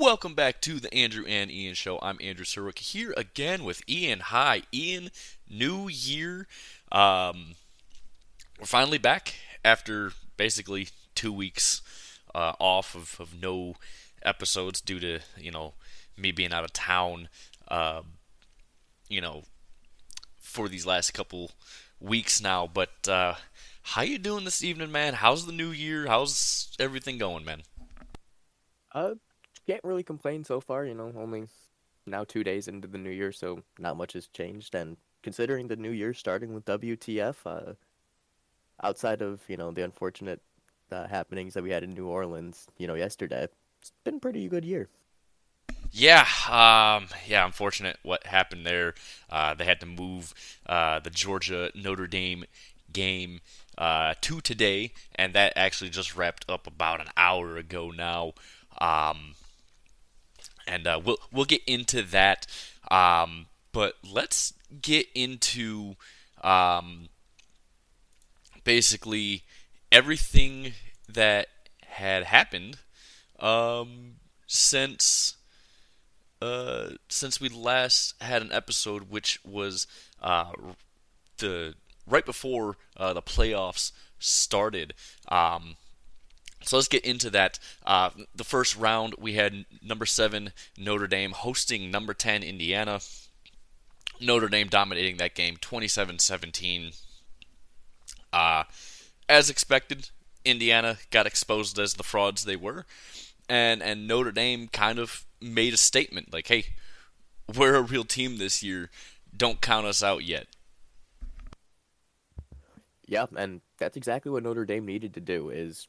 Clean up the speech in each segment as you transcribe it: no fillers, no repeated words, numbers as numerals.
Welcome back to the Andrew and Ian Show. I'm Andrew Surwick here again with Ian. Hi, Ian. New year. Um, we're finally back after basically 2 weeks off of no episodes due to me being out of town. Uh, you know for these last couple weeks now. But how you doing this evening, man? How's the new year? How's everything going, man? Uh, can't really complain so far, only now 2 days into the new year, so not much has changed. And considering the new year starting with WTF, outside of, the unfortunate happenings that we had in New Orleans, yesterday, it's been a pretty good year. Yeah, unfortunate what happened there. They had to move the Georgia Notre Dame game to today, and that actually just wrapped up about an hour ago now. Um, and we'll get into that. But let's get into um, basically everything that had happened um, since since we last had an episode, which was the right before the playoffs started. So let's get into that. The first round, we had number 7 Notre Dame hosting number 10 Indiana. Notre Dame dominating that game 27-17. As expected, Indiana got exposed as the frauds they were, and Notre Dame kind of made a statement like, "Hey, we're a real team this year. Don't count us out yet." Yeah, and that's exactly what Notre Dame needed to do is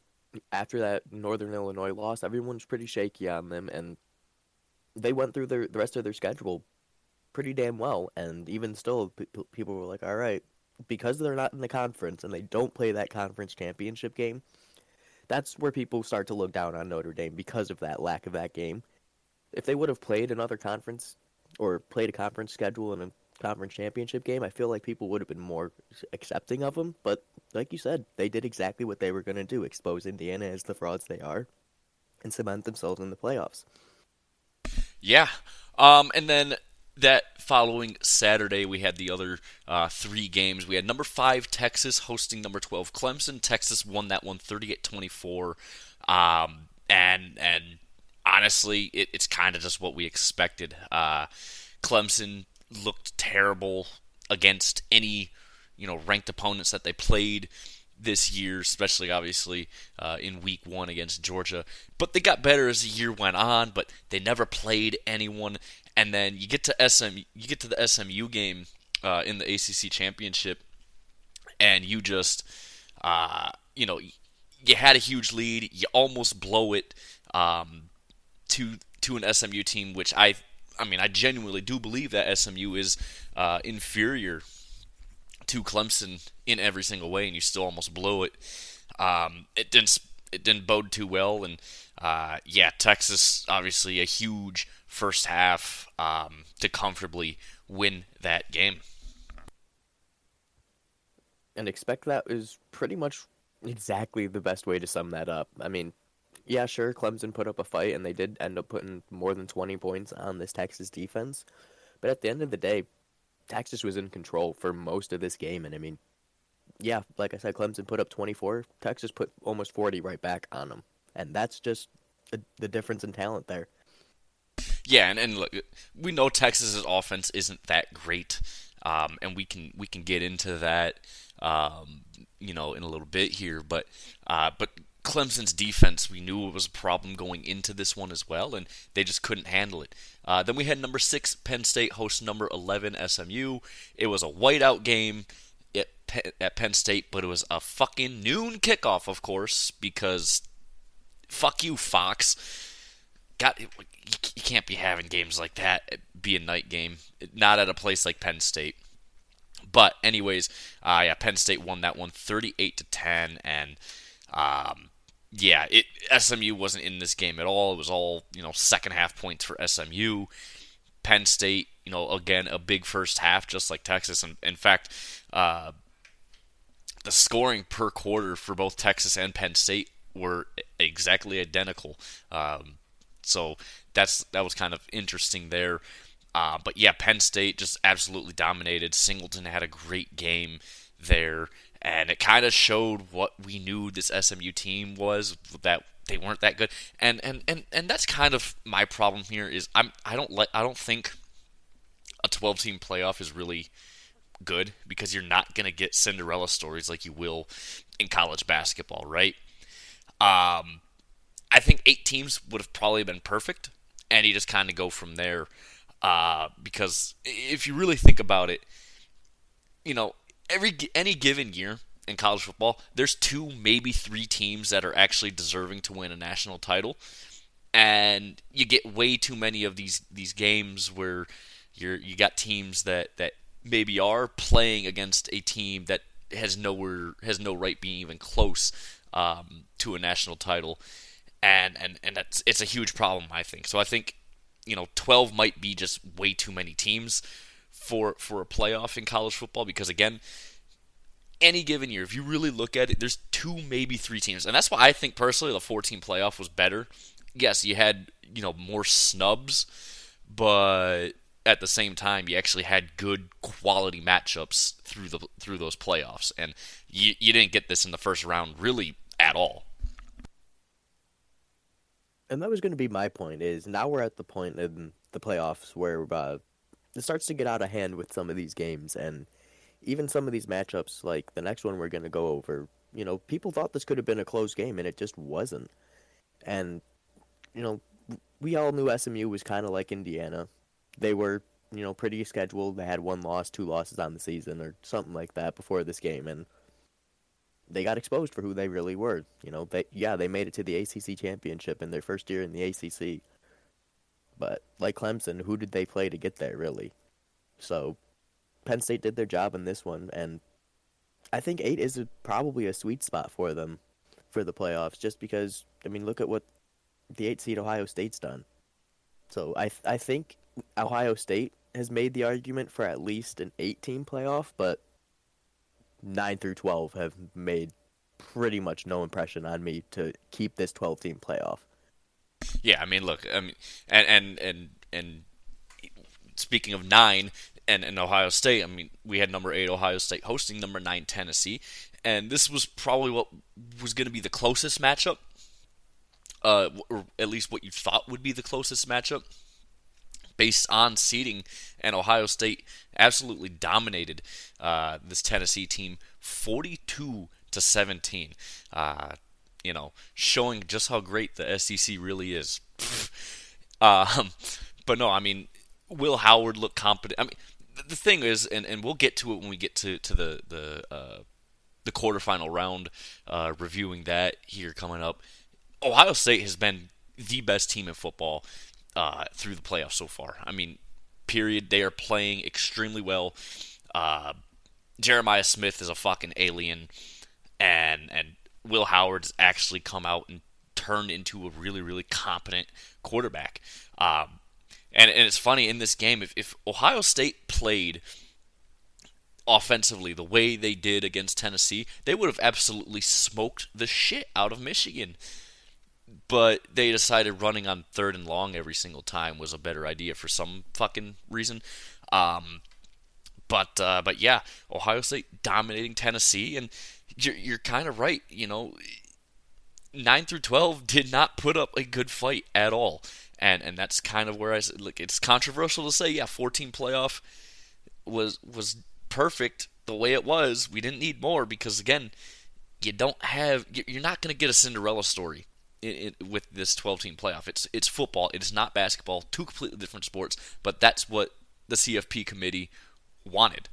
after that Northern Illinois loss, everyone's pretty shaky on them, and they went through the rest of their schedule pretty damn well. And even still, people were like, all right, because they're not in the conference and they don't play that conference championship game, that's where people start to look down on Notre Dame because of that lack of that game. If they would have played another conference or played a conference schedule in a conference championship game, I feel like people would have been more accepting of them. But like you said, they did exactly what they were going to do, expose Indiana as the frauds they are and cement themselves in the playoffs. Yeah. And then that following Saturday, we had the other 3 games. We had number 5 Texas hosting number 12 Clemson. Texas won that one 38-24. And honestly, it's kind of just what we expected. Clemson looked terrible against any ranked opponents that they played this year, especially obviously in week 1 against Georgia. But they got better as the year went on, but they never played anyone. And then you get to the SMU game in the ACC championship, and you just you had a huge lead, you almost blow it to an SMU team, which I genuinely do believe that SMU is inferior to Clemson in every single way, and you still almost blow it. It didn't bode too well, and yeah, Texas obviously a huge first half to comfortably win that game. And expect that is pretty much exactly the best way to sum that up. I mean, yeah, sure, Clemson put up a fight and they did end up putting more than 20 points on this Texas defense. But at the end of the day, Texas was in control for most of this game. And I mean, yeah, like I said, Clemson put up 24. Texas put almost 40 right back on them. And that's just the difference in talent there. Yeah, and look, we know Texas's offense isn't that great, and we can get into that, in a little bit here. But Clemson's defense, we knew it was a problem going into this one as well, and they just couldn't handle it. Then we had number 6 Penn State host number 11 SMU. It was a whiteout game at Penn State, but it was a fucking noon kickoff, of course, because fuck you, Fox. Got you can't be having games like that be a night game, not at a place like Penn State. But anyways, yeah, Penn State won that one 38-10, and yeah, SMU wasn't in this game at all. It was all second half points for SMU. Penn State, again a big first half, just like Texas. And in fact, the scoring per quarter for both Texas and Penn State were exactly identical. So that was kind of interesting there. But yeah, Penn State just absolutely dominated. Singleton had a great game there, and it kind of showed what we knew this SMU team was, that they weren't that good. And that's kind of my problem here is I don't think a 12 team playoff is really good, because you're not going to get Cinderella stories like you will in college basketball, right? I think 8 teams would have probably been perfect, and you just kind of go from there. Because if you really think about it, you know, any given year in college football, there's 2, maybe 3 teams that are actually deserving to win a national title, and you get way too many of these games where you got teams that maybe are playing against a team that has no right being even close to a national title, and it's a huge problem, I think. So I think 12 might be just way too many teams for a playoff in college football, because again, any given year, if you really look at it, there's 2, maybe 3 teams, and that's why I think personally the 14 playoff was better. Yes, you had more snubs, but at the same time, you actually had good quality matchups through those playoffs, and you didn't get this in the first round really at all. And that was going to be my point. Is now we're at the point in the playoffs where it starts to get out of hand with some of these games, and even some of these matchups, like the next one we're going to go over. People thought this could have been a close game, and it just wasn't. And you know, we all knew SMU was kind of like Indiana. They were, pretty scheduled. They had 1 loss, 2 losses on the season, or something like that before this game, and they got exposed for who they really were. They made it to the ACC championship in their first year in the ACC, but like Clemson, who did they play to get there really? So Penn State did their job in this one, and I think 8 is probably a sweet spot for them for the playoffs, just because look at what the 8 seed Ohio State's done. So I think Ohio State has made the argument for at least an 8 team playoff, but 9 through 12 have made pretty much no impression on me to keep this 12 team playoff. Yeah, I mean, look, I mean, and speaking of 9 and Ohio State, I mean, we had number 8 Ohio State hosting number 9 Tennessee, and this was probably what was going to be the closest matchup, or at least what you thought would be the closest matchup based on seeding, and Ohio State absolutely dominated this Tennessee team 42-17. Showing just how great the SEC really is. um, but no, I mean, Will Howard looked competent. I mean, the thing is, and we'll get to it when we get to the quarterfinal round, reviewing that here coming up. Ohio State has been the best team in football through the playoffs so far. I mean, period. They are playing extremely well. Uh, Jeremiah Smith is a fucking alien, and Will Howard's actually come out and turned into a really, really competent quarterback. And it's funny in this game, if Ohio State played offensively the way they did against Tennessee, they would have absolutely smoked the shit out of Michigan. But they decided running on 3rd and long every single time was a better idea for some fucking reason. But yeah, Ohio State dominating Tennessee, and you're kind of right. 9 through 12 did not put up a good fight at all, and that's kind of where I said, look, it's controversial to say, yeah, 14 playoff was perfect the way it was. We didn't need more, because again, you're not going to get a Cinderella story with this 12-team playoff. It's football. It is not basketball. 2 completely different sports. But that's what the CFP committee wanted.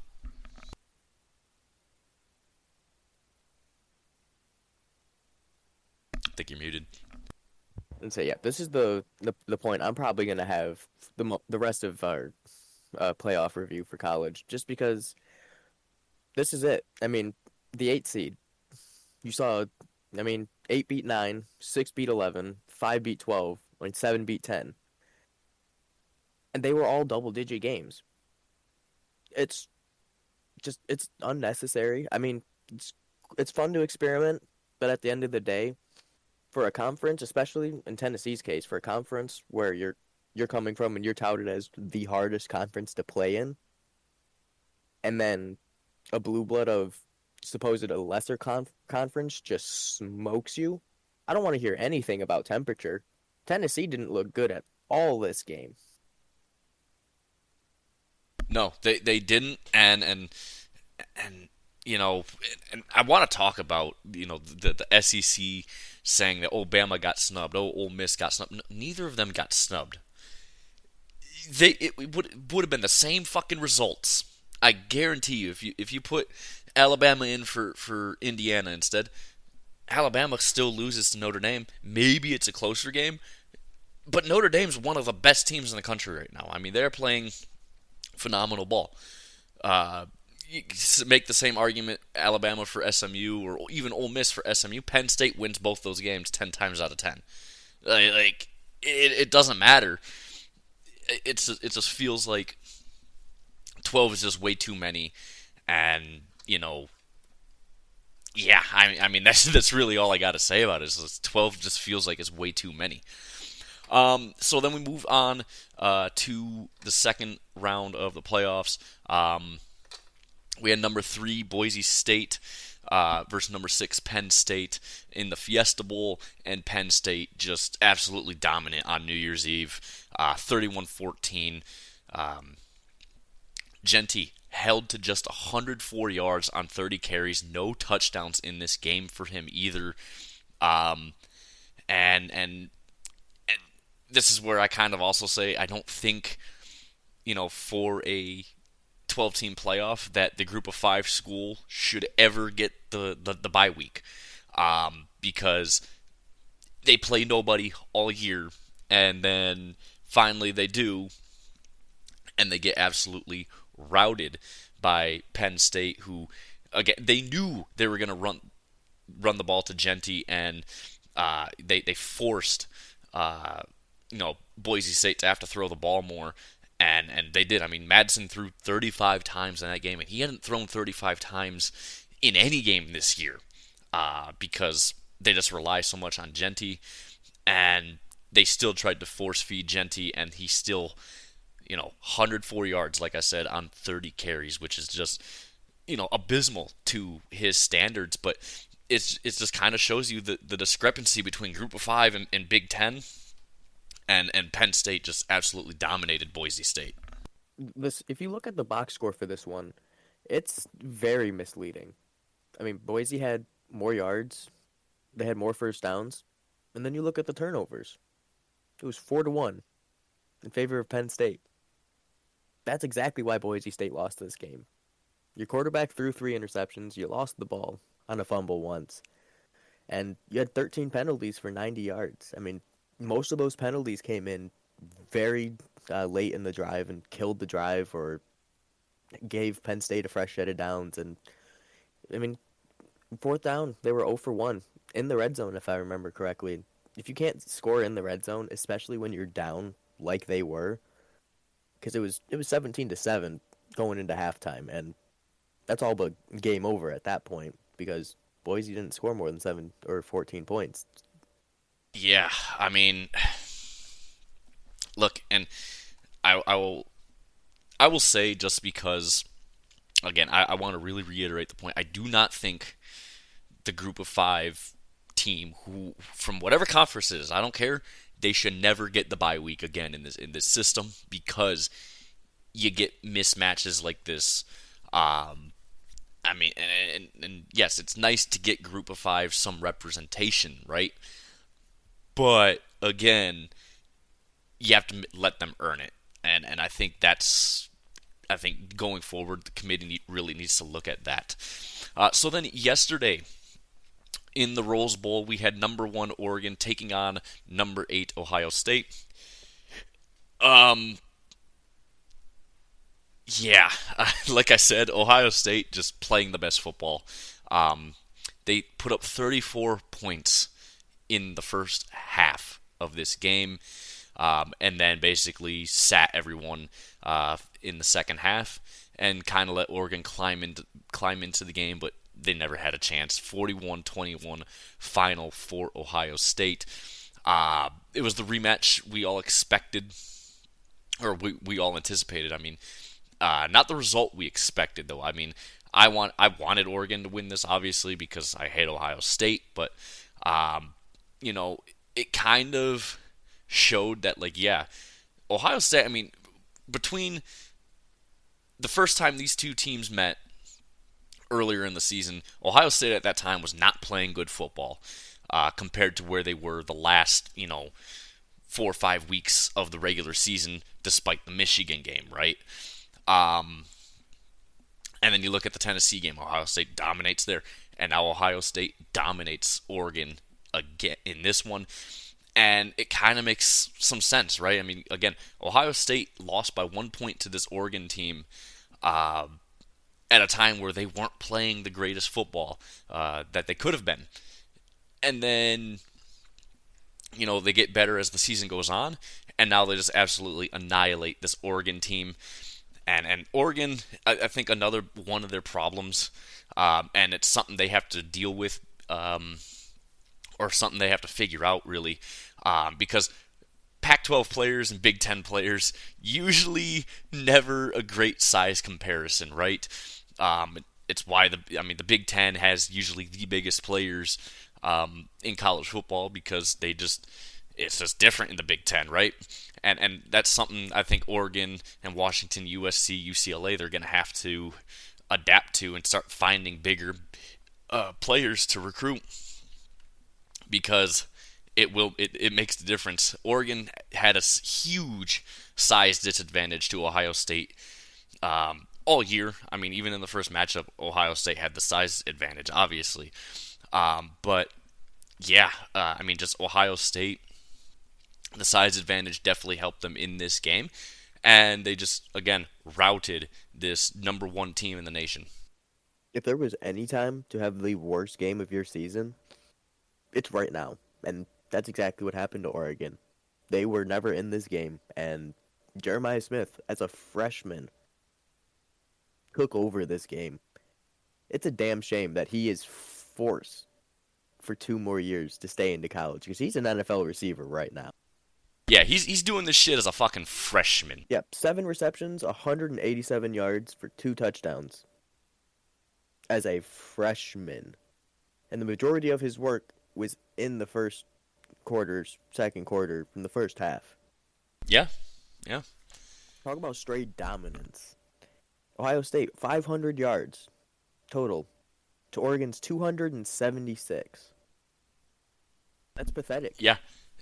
I think you're muted. And so yeah, this is the point I'm probably gonna have the rest of our playoff review for college, just because this is it. The 8 seed. You saw, 8 beat 9, 6 beat 11, 5 beat 12, 7 beat 10, and they were all double-digit games. It's it's unnecessary. It's fun to experiment, but at the end of the day, for a conference, especially in Tennessee's case, for a conference where you're coming from and you're touted as the hardest conference to play in, and then a blue blood of supposed a lesser conference just smokes you. I don't want to hear anything about temperature. Tennessee didn't look good at all this game. No, they didn't, and you know, and I want to talk about the SEC saying that Bama got snubbed, Ole Miss got snubbed. Neither of them got snubbed. It would have been the same fucking results. I guarantee you, if you put Alabama in for Indiana instead, Alabama still loses to Notre Dame. Maybe it's a closer game, but Notre Dame's one of the best teams in the country right now. I mean, they're playing phenomenal ball. You make the same argument Alabama for SMU or even Ole Miss for SMU. Penn State wins both those games 10 times out of 10. Like it doesn't matter. It just feels like 12 is just way too many, and yeah. I mean that's really all I got to say about it. Is 12 just feels like it's way too many. So then we move on to the second round of the playoffs. We had number 3 Boise State versus number 6 Penn State in the Fiesta Bowl, and Penn State just absolutely dominant on New Year's Eve, 31-14. Genty held to just 104 yards on 30 carries, no touchdowns in this game for him either. And this is where I kind of also say I don't think, for a 12-team playoff that the group of 5 school should ever get the bye week, because they play nobody all year, and then finally they do, and they get absolutely routed by Penn State, who, again, they knew they were going to run the ball to Genty, and they forced Boise State to have to throw the ball more, and they did. I mean, Madsen threw 35 times in that game, and he hadn't thrown 35 times in any game this year, because they just rely so much on Genty, and they still tried to force feed Genty, and he still, 104 yards, like I said, on 30 carries, which is just, abysmal to his standards. But it just kind of shows you the discrepancy between Group of 5 and Big Ten, and Penn State just absolutely dominated Boise State. If you look at the box score for this one, it's very misleading. I mean, Boise had more yards, they had more first downs, and then you look at the turnovers. It was 4-1 in favor of Penn State. That's exactly why Boise State lost this game. Your quarterback threw 3 interceptions, you lost the ball on a fumble once, and you had 13 penalties for 90 yards. I mean, most of those penalties came in very late in the drive and killed the drive or gave Penn State a fresh set of downs. And, I mean, fourth down, they were 0 for 1 in the red zone, if I remember correctly. If you can't score in the red zone, especially when you're down like they were, because it was 17-7 going into halftime, and that's all but game over at that point because Boise didn't score more than 7 or 14 points. Yeah, I mean, look, and I will say, just because, again, I want to really reiterate the point. I do not think the Group of 5 team, who from whatever conference it is, I don't care, they should never get the bye week again in this system, because you get mismatches like this. I mean, and yes, it's nice to get Group of 5 some representation, right? But again, you have to let them earn it, and I think going forward, the committee really needs to look at that. So then yesterday, in the Rose Bowl, we had number 1 Oregon taking on number 8 Ohio State. Yeah, like I said, Ohio State just playing the best football. They put up 34 points in the first half of this game, and then basically sat everyone in the second half and kind of let Oregon climb into the game. But they never had a chance. 41-21 final for Ohio State. It was the rematch we all expected, or we all anticipated. I mean, not the result we expected though. I mean, I wanted Oregon to win this obviously because I hate Ohio State, but um, you know, it kind of showed that like yeah, Ohio State. I mean, between the first time these two teams met earlier in the season, Ohio State at that time was not playing good football compared to where they were the last 4 or 5 weeks of the regular season, despite the Michigan game, right? Um, and then you look at the Tennessee game. Ohio State dominates there, and now Ohio State dominates Oregon again in this one. And it kind of makes some sense, right? I mean, again, Ohio State lost by 1 point to this Oregon team uh, at a time where they weren't playing the greatest football that they could have been. And then, they get better as the season goes on, and now they just absolutely annihilate this Oregon team. And Oregon, I think another one of their problems, and it's something they have to deal with, or something they have to figure out really, because Pac-12 players and Big Ten players usually never a great size comparison, right? It's why the Big Ten has usually the biggest players in college football because it's just different in the Big Ten, right? And that's something I think Oregon and Washington, USC, UCLA, they're going to have to adapt to and start finding bigger players to recruit because it makes the difference. Oregon had a huge size disadvantage to Ohio State all year. I mean, even in the first matchup, Ohio State had the size advantage, obviously. But yeah, I mean, just Ohio State, the size advantage definitely helped them in this game, and they just again routed this number one team in the nation. If there was any time to have the worst game of your season, it's right now. And that's exactly what happened to Oregon. They were never in this game, and Jeremiah Smith, as a freshman, took over this game. It's a damn shame that he is forced for 2 more years to stay into college because he's an NFL receiver right now. Yeah, he's doing this shit as a fucking freshman. Yep, 7 receptions, 187 yards for 2 touchdowns as a freshman. And the majority of his work was in the first quarters, second quarter, from the first half. Yeah, yeah. Talk about straight dominance. Ohio State, 500 yards total to Oregon's 276. That's pathetic. Yeah,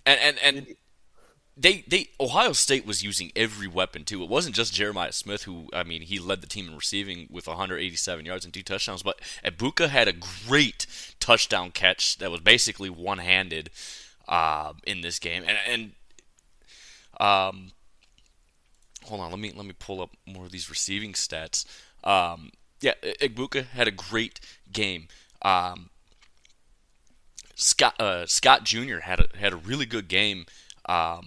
and they Ohio State was using every weapon too. It wasn't just Jeremiah Smith who, I mean, he led the team in receiving with 187 yards and 2 touchdowns, but Ibuka had a great touchdown catch that was basically one-handed in this game. And hold on, let me pull up more of these receiving stats. Yeah, Ibuka had a great game. Scott Jr. had a really good game. Or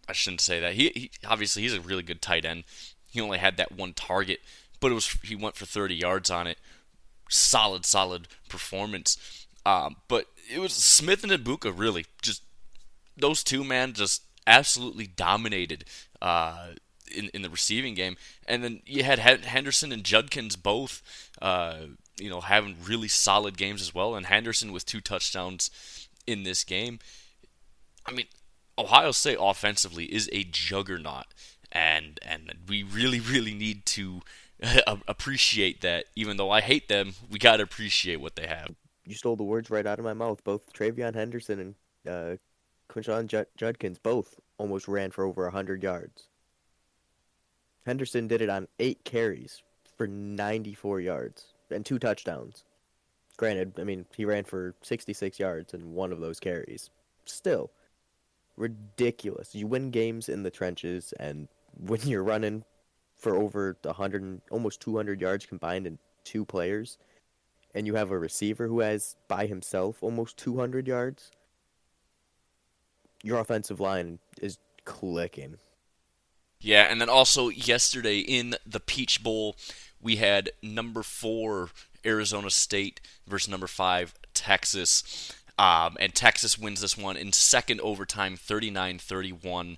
I shouldn't say that. He obviously he's a really good tight end. He only had that one target, but he went for 30 yards on it. Solid performance. But it was Smith and Ibuka really just those two, man, just absolutely dominated in the receiving game. And then you had Henderson and Judkins both having really solid games as well, and Henderson with 2 touchdowns in this game. I mean, Ohio State offensively is a juggernaut, and we really need to appreciate that. Even though I hate them, we got to appreciate what they have. You stole the words right out of my mouth. Both Travion Henderson and Quinshon Judkins both almost ran for over 100 yards. Henderson did it on 8 carries for 94 yards and 2 touchdowns. Granted, I mean, he ran for 66 yards in one of those carries. Still, ridiculous. You win games in the trenches, and when you're running for over 100, almost 200 yards combined in 2 players, and you have a receiver who has, by himself, almost 200 yards, your offensive line is clicking. Yeah, and then also yesterday in the Peach Bowl, we had number 4 Arizona State versus number 5 Texas. And Texas wins this one in second overtime, 39-31.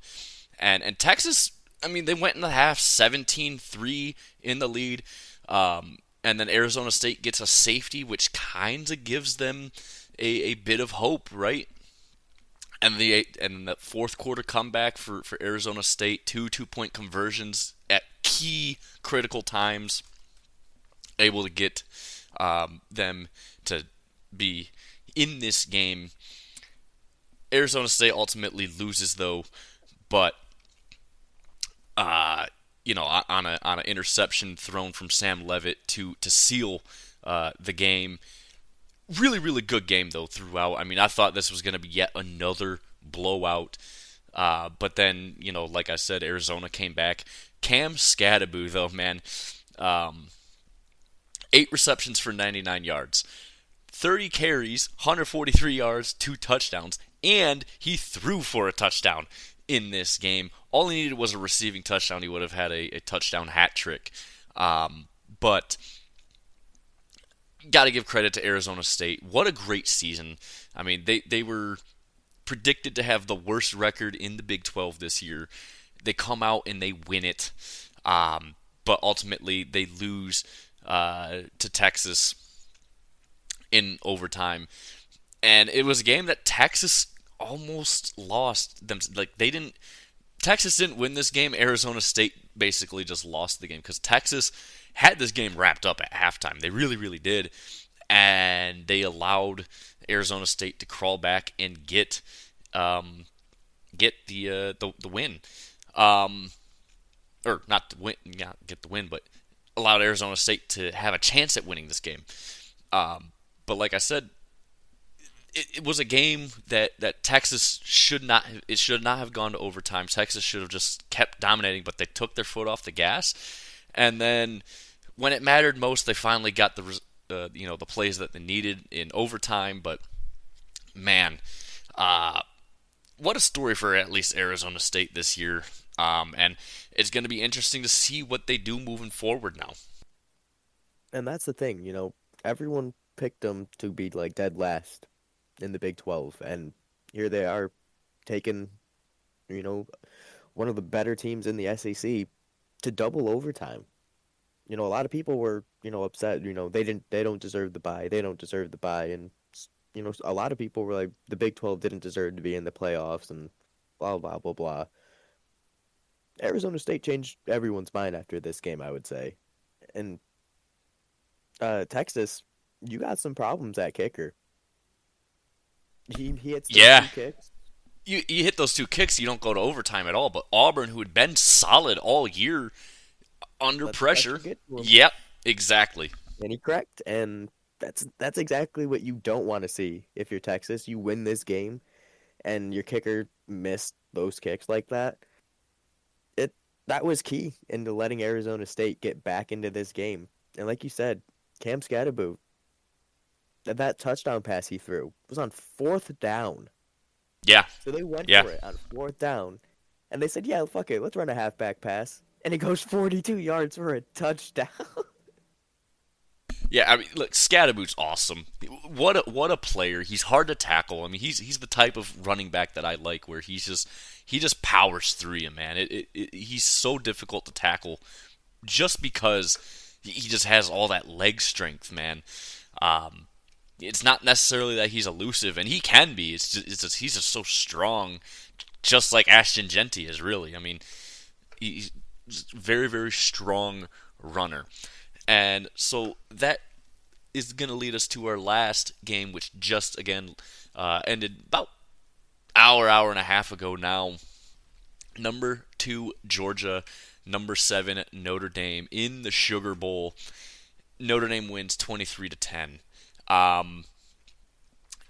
And Texas, I mean, they went in the half 17-3 in the lead. And then Arizona State gets a safety, which kind of gives them a bit of hope, right? And the fourth quarter comeback for Arizona State, two-point conversions at key critical times, able to get them to be in this game. Arizona State ultimately loses though, but on an interception thrown from Sam Levitt to seal the game. Really, really good game though throughout. I mean, I thought this was going to be yet another blowout, but then like I said, Arizona came back. Cam Scadaboo though, man, 8 receptions for 99 yards, 30 carries, 143 yards, 2 touchdowns, and he threw for a touchdown in this game. All he needed was a receiving touchdown. He would have had a touchdown hat trick. But got to give credit to Arizona State. What a great season. I mean, they were predicted to have the worst record in the Big 12 this year. They come out and they win it. But ultimately, they lose to Texas in overtime. And it was a game that Texas almost lost them. Texas didn't win this game. Arizona State basically just lost the game because Texas had this game wrapped up at halftime. They really, really did. And they allowed Arizona State to crawl back and get the win. Or not to win, yeah, get the win, but allowed Arizona State to have a chance at winning this game. But like I said, it was a game that Texas should not have gone to overtime. Texas should have just kept dominating, but they took their foot off the gas. And then when it mattered most, they finally got the plays that they needed in overtime. But man, what a story for at least Arizona State this year. And it's going to be interesting to see what they do moving forward now. And that's the thing, everyone picked them to be like dead last in the Big 12, and here they are taking, one of the better teams in the SEC to double overtime. A lot of people were, upset, they don't deserve the bye. They don't deserve the bye. And, a lot of people were like, the Big 12 didn't deserve to be in the playoffs and blah, blah, blah, blah. Arizona State changed everyone's mind after this game, I would say. And Texas, you got some problems at kicker. He hits those 2 kicks. You hit those 2 kicks, you don't go to overtime at all. But Auburn, who had been solid all year under pressure, yep, exactly. And he correct, and that's exactly what you don't want to see if you're Texas. You win this game, and your kicker missed those kicks like that. That was key into letting Arizona State get back into this game. And like you said, Cam Scadaboo, that touchdown pass he threw was on 4th down. Yeah. So they went for it on 4th down. And they said, yeah, fuck it, let's run a halfback pass. And it goes 42 yards for a touchdown. Yeah, I mean, look, Scadaboo's awesome. What a player. He's hard to tackle. I mean, he's the type of running back that I like, where he just powers through you, man. He's so difficult to tackle, just because he just has all that leg strength, man. It's not necessarily that he's elusive, and he can be. It's just he's just so strong, just like Ashton Genty is. Really, I mean, he's a very, very strong runner. And so that is going to lead us to our last game, which just, again, ended about hour and a half ago now. Number 2, Georgia. Number 7, Notre Dame in the Sugar Bowl. Notre Dame wins 23-10.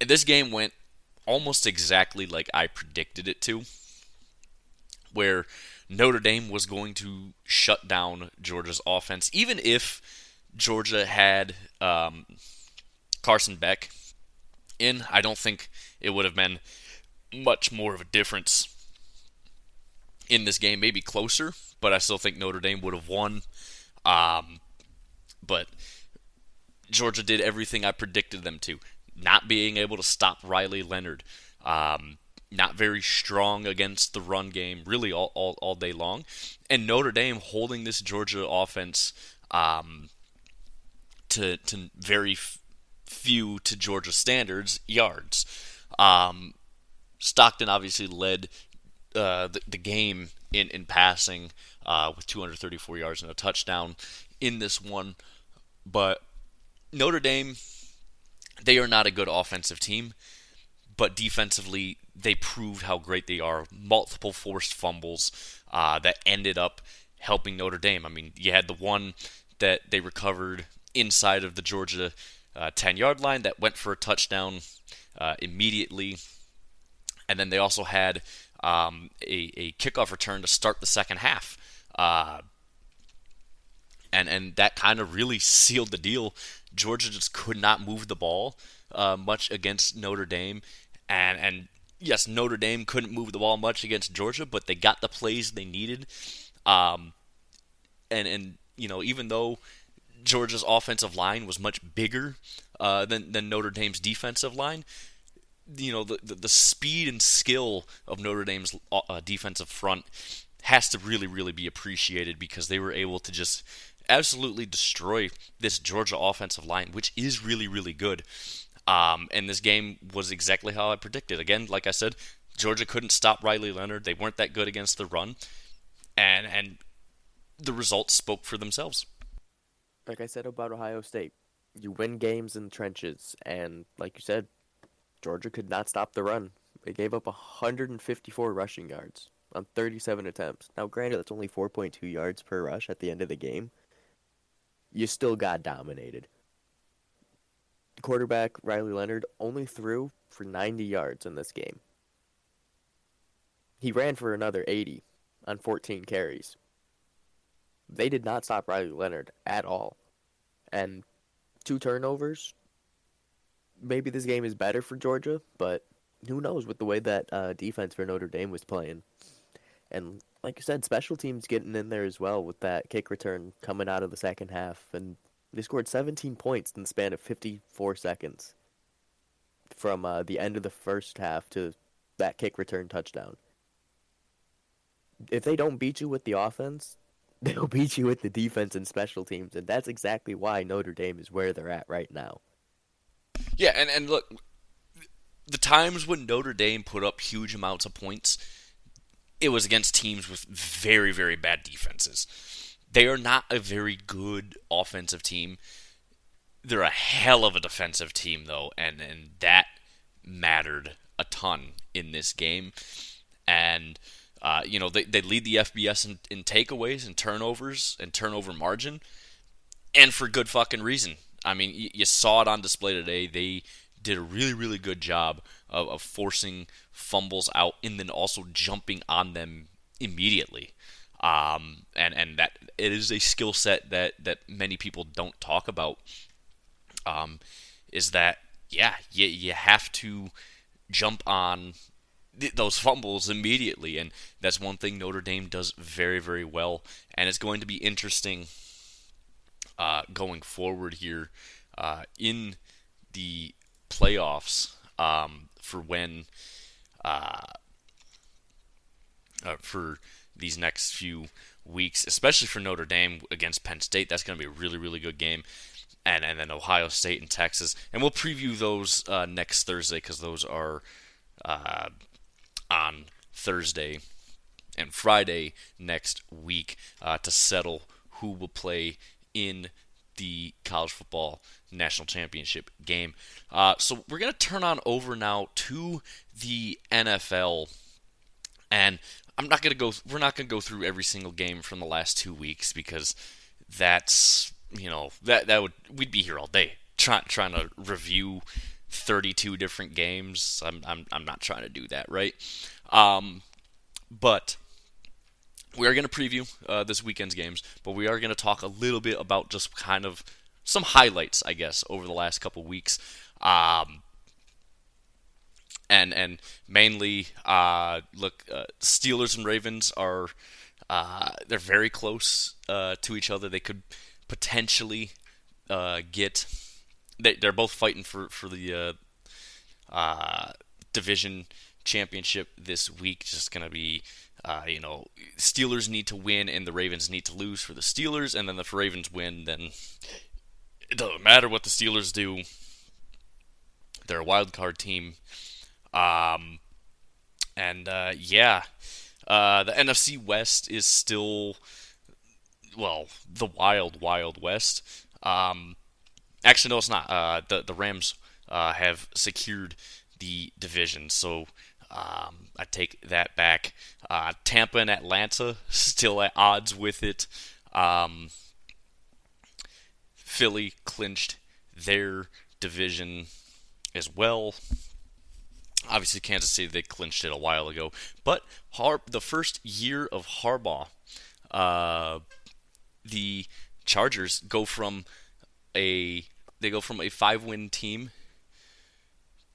This game went almost exactly like I predicted it to, where Notre Dame was going to shut down Georgia's offense. Even if Georgia had Carson Beck in, I don't think it would have been much more of a difference in this game. Maybe closer, but I still think Notre Dame would have won. but Georgia did everything I predicted them to. Not being able to stop Riley Leonard, not very strong against the run game, really all day long, and Notre Dame holding this Georgia offense to very few to Georgia standards yards. Stockton obviously led the game in passing with 234 yards and a touchdown in this one, but Notre Dame, they are not a good offensive team, but defensively, they proved how great they are. Multiple forced fumbles that ended up helping Notre Dame. I mean, you had the one that they recovered inside of the Georgia 10-yard line that went for a touchdown immediately. And then they also had a kickoff return to start the second half. And that kind of really sealed the deal. Georgia just could not move the ball much against Notre Dame. And yes, Notre Dame couldn't move the ball much against Georgia, but they got the plays they needed. And even though Georgia's offensive line was much bigger than Notre Dame's defensive line, the speed and skill of Notre Dame's defensive front has to really, really be appreciated, because they were able to just absolutely destroy this Georgia offensive line, which is really, really good. And this game was exactly how I predicted. Again, like I said, Georgia couldn't stop Riley Leonard. They weren't that good against the run, and the results spoke for themselves. Like I said about Ohio State, you win games in the trenches, and like you said, Georgia could not stop the run. They gave up 154 rushing yards on 37 attempts. Now, granted, that's only 4.2 yards per rush at the end of the game. You still got dominated. Quarterback Riley Leonard only threw for 90 yards in this game. He ran for another 80 on 14 carries. They did not stop Riley Leonard at all. And 2 turnovers. Maybe this game is better for Georgia, but who knows with the way that defense for Notre Dame was playing. And like I said, special teams getting in there as well with that kick return coming out of the second half. And they scored 17 points in the span of 54 seconds from the end of the first half to that kick return touchdown. If they don't beat you with the offense, they'll beat you with the defense and special teams. And that's exactly why Notre Dame is where they're at right now. Yeah, and look, the times when Notre Dame put up huge amounts of points, it was against teams with very, very bad defenses. They are not a very good offensive team. They're a hell of a defensive team, though, and that mattered a ton in this game. And, they lead the FBS in takeaways and turnovers and turnover margin, and for good fucking reason. I mean, you saw it on display today. They did a really, really good job of forcing fumbles out and then also jumping on them immediately. And that it is a skill set that many people don't talk about. Is that, yeah, you have to jump on those fumbles immediately, and that's one thing Notre Dame does very, very well. And it's going to be interesting going forward here in the playoffs for when for these next few weeks, especially for Notre Dame against Penn State. That's going to be a really, really good game. And then Ohio State and Texas. And we'll preview those next Thursday, because those are on Thursday and Friday next week to settle who will play in the college football national championship game. So we're going to turn on over now to the NFL, and we're not going to go through every single game from the last 2 weeks, because that's, we'd be here all day trying to review 32 different games. I'm not trying to do that, right? But we are going to preview this weekend's games, but we are going to talk a little bit about just kind of some highlights, I guess, over the last couple weeks. And mainly, Steelers and Ravens are they're very close to each other. They could potentially get. They're both fighting for the division championship this week. Just gonna be, Steelers need to win and the Ravens need to lose for the Steelers, and then if the Ravens win, then it doesn't matter what the Steelers do. They're a wild card team. Um, and yeah, the NFC West is still, well, the wild, wild West. Actually, no, it's not. The Rams have secured the division, so I take that back. Tampa and Atlanta still at odds with it. Um, Philly clinched their division as well. Obviously, Kansas City, they clinched it a while ago. But the first year of Harbaugh, uh, the Chargers a go from a 5-win team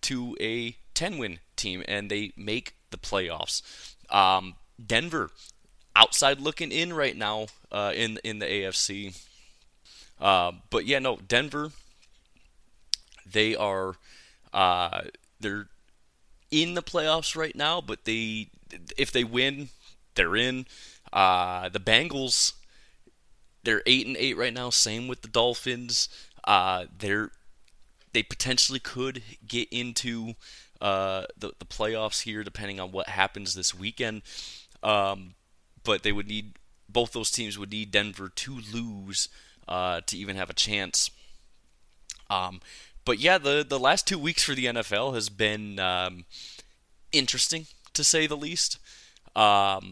to a 10-win team, and they make the playoffs. Denver, outside looking in right now in the AFC. But yeah, no, Denver, they are they're in the playoffs right now, but if they win, they're in. The Bengals, they're 8-8 right now. Same with the Dolphins. They potentially could get into the playoffs here, depending on what happens this weekend. But they would need both those teams would need Denver to lose to even have a chance. But yeah, the last 2 weeks for the NFL has been interesting to say the least. Lot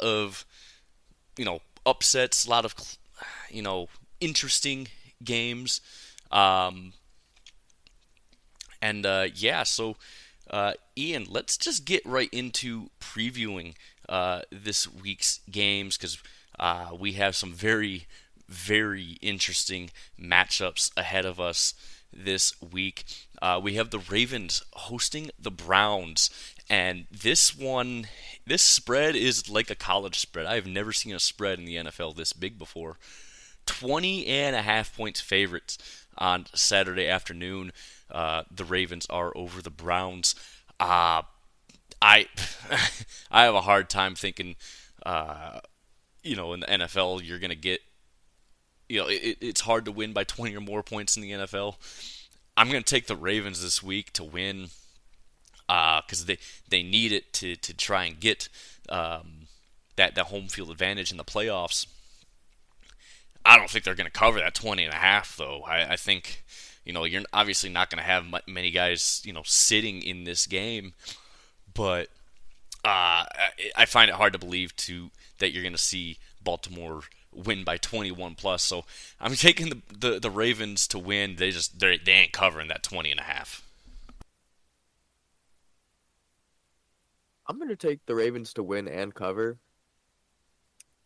of upsets, a lot of interesting games. Um, and yeah, so Ian, let's just get right into previewing this week's games because we have some very, very interesting matchups ahead of us this week. We have the Ravens hosting the Browns, and this spread is like a college spread. I have never seen a spread in the NFL this big before. 20.5 points favorites on Saturday afternoon. The Ravens are over the Browns. I I have a hard time thinking, in the NFL you're gonna get, it's hard to win by 20 or more points in the NFL. I'm gonna take the Ravens this week to win, because they need it to try and get that home field advantage in the playoffs. I don't think they're going to cover that 20 and a half, though. I think, you're obviously not going to have many guys, sitting in this game. But I find it hard to believe that you're going to see Baltimore win by 21 plus. So I'm taking the Ravens to win. They ain't covering that 20 and a half. I'm going to take the Ravens to win and cover.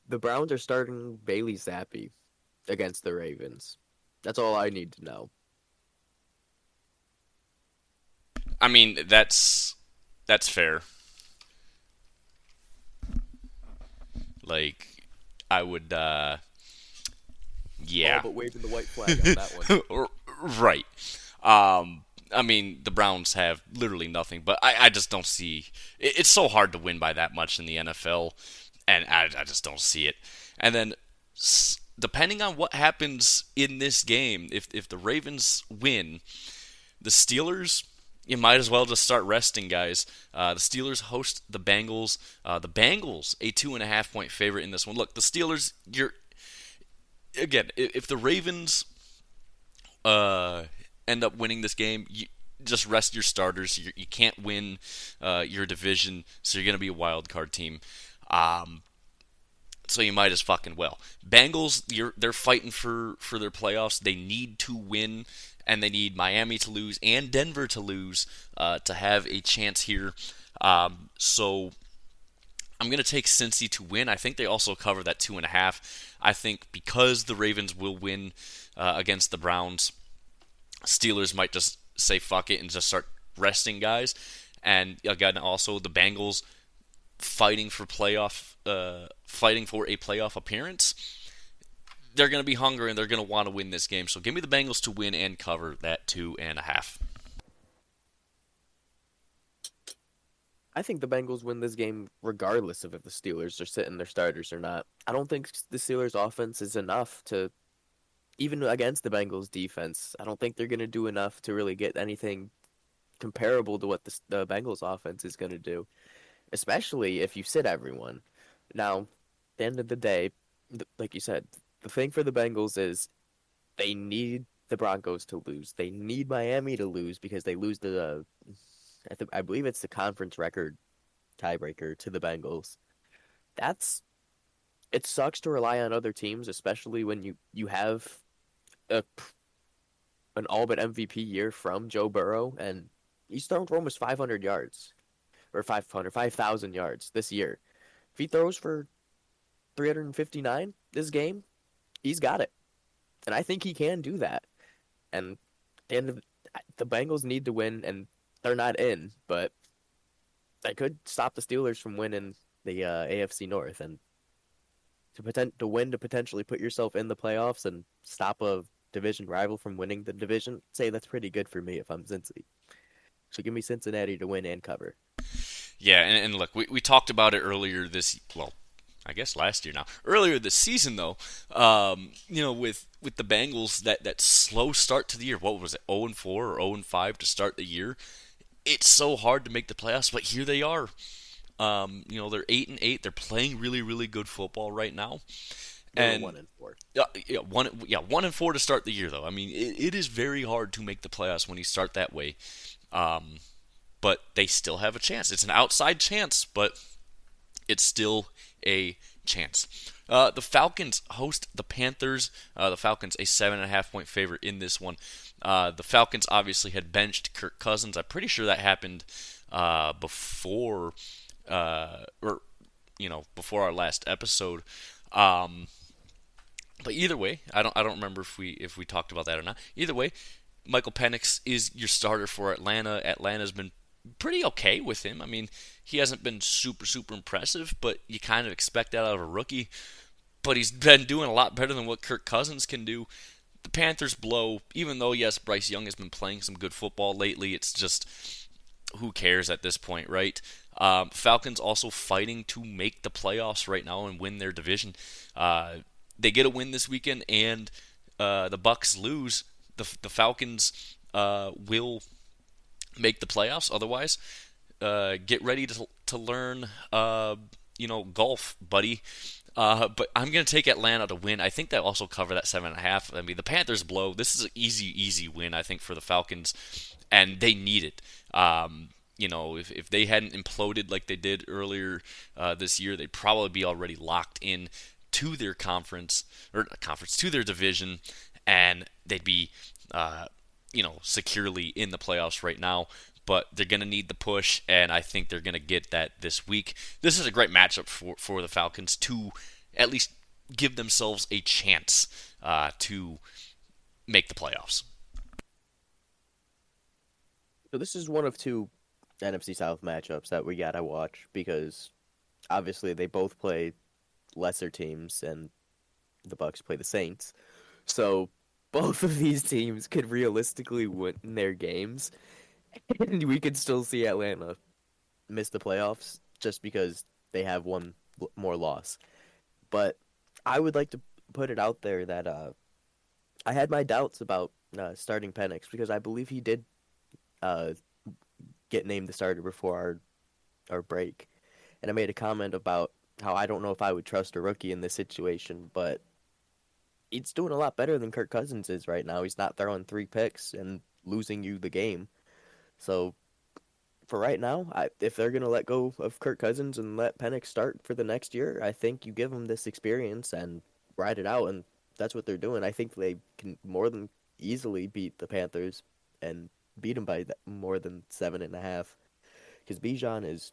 The Browns are starting Bailey Zappi against the Ravens. That's all I need to know. I mean, that's fair. Like, I would, yeah. Oh, but waving the white flag on that one. Right. I mean, the Browns have literally nothing, but I just don't see. It's so hard to win by that much in the NFL, and I just don't see it. And then, depending on what happens in this game, if the Ravens win, the Steelers, you might as well just start resting guys. The Steelers host the Bengals. The Bengals, a 2.5 point favorite in this one. Look, the Steelers, if the Ravens end up winning this game, you just rest your starters. You can't win your division, so you're going to be a wild card team. So you might as fucking well. Bengals, they're fighting for their playoffs. They need to win, and they need Miami to lose and Denver to lose to have a chance here. So I'm going to take Cincy to win. I think they also cover that 2.5. I think because the Ravens will win against the Browns, Steelers might just say fuck it and just start resting guys. And again, also the Bengals fighting for a playoff appearance. they're going to be hungry and they're going to want to win this game. So give me the Bengals to win and cover that 2.5. I think the Bengals win this game regardless of if the Steelers are sitting their starters or not. I don't think the Steelers' offense is enough to, even against the Bengals' defense, I don't think they're going to do enough to really get anything comparable to what the Bengals' offense is going to do, especially if you sit everyone. Now, at the end of the day, like you said, the thing for the Bengals is they need the Broncos to lose. They need Miami to lose because they lose I believe it's the conference record tiebreaker to the Bengals. That's it sucks to rely on other teams, especially when you have a, an all but MVP year from Joe Burrow, and he's thrown for almost 500 yards or 5,000 yards this year. If he throws for 359 this game, he's got it, and I think he can do that. And at the end of the Bengals need to win, and they're not in, but they could stop the Steelers from winning the AFC North, and to win to potentially put yourself in the playoffs and stop a division rival from winning the division. Say that's pretty good for me if I'm Cincy. So give me Cincinnati to win and cover. Yeah, and look, we talked about it earlier well, I guess last year now. Earlier this season, though, with the Bengals, that slow start to the year, what was it, 0-4 or 0-5 to start the year? It's so hard to make the playoffs, but here they are. They're 8-8. They're playing really, really good football right now. They're And 1-4. yeah, 1-4 to start the year, though. I mean, it is very hard to make the playoffs when you start that way. But they still have a chance. It's an outside chance, but it's still a chance. The Falcons host the Panthers. The Falcons a 7.5-point favorite in this one. The Falcons obviously had benched Kirk Cousins. I'm pretty sure that happened before, before our last episode. But either way, I don't remember if we talked about that or not. Either way, Michael Penix is your starter for Atlanta. Atlanta's been pretty okay with him. I mean, he hasn't been super, super impressive, but you kind of expect that out of a rookie. But he's been doing a lot better than what Kirk Cousins can do. The Panthers blow, even though, yes, Bryce Young has been playing some good football lately. It's just, who cares at this point, right? Falcons also fighting to make the playoffs right now and win their division. They get a win this weekend, and the Bucks lose. The Falcons will make the playoffs. Otherwise, get ready to learn, golf, buddy. But I'm going to take Atlanta to win. I think they'll also cover that 7.5. I mean, the Panthers blow. This is an easy win, I think, for the Falcons, and they need it. If they hadn't imploded like they did earlier this year, they'd probably be already locked in to their to their division, and they'd be, securely in the playoffs right now. But they're going to need the push, and I think they're going to get that this week. This is a great matchup for the Falcons to at least give themselves a chance to make the playoffs. So this is one of two NFC South matchups that we gotta watch because obviously they both play lesser teams and the Bucks play the Saints. So both of these teams could realistically win their games, and we could still see Atlanta miss the playoffs just because they have one more loss. But I would like to put it out there that I had my doubts about starting Penix because I believe he did uh, get named the starter before our break, and I made a comment about how I don't know if I would trust a rookie in this situation, but he's doing a lot better than Kirk Cousins is right now. He's not throwing 3 picks and losing you the game. So for right now, if they're going to let go of Kirk Cousins and let Penix start for the next year, I think you give him this experience and ride it out, and that's what they're doing. I think they can more than easily beat the Panthers and beat them by more than 7.5 because Bijan is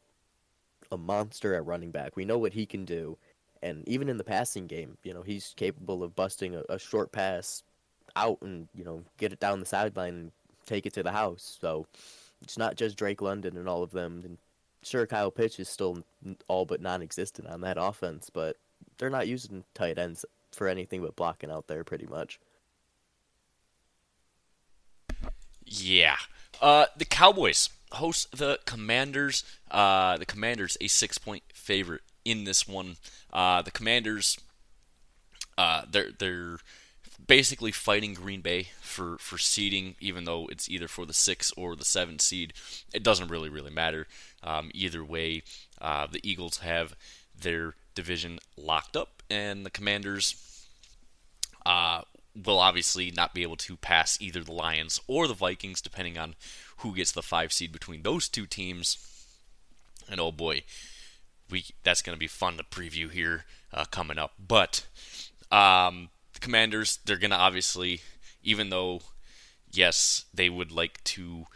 a monster at running back. We know what he can do, and even in the passing game, he's capable of busting a short pass out and get it down the sideline and take it to the house. So it's not just Drake London and all of them. And sure, Kyle Pitts is still all but non-existent on that offense, but they're not using tight ends for anything but blocking out there, pretty much. Yeah. The Cowboys host the Commanders. The Commanders a 6 point favorite in this one. The Commanders, they're basically fighting Green Bay for seeding, even though it's either for the 6 or the 7 seed. It doesn't really matter. Either way, the Eagles have their division locked up, and the Commanders will obviously not be able to pass either the Lions or the Vikings, depending on who gets the 5 seed between those two teams. And oh boy, that's going to be fun to preview here coming up. But the Commanders, they're going to obviously, even though, yes, they would like to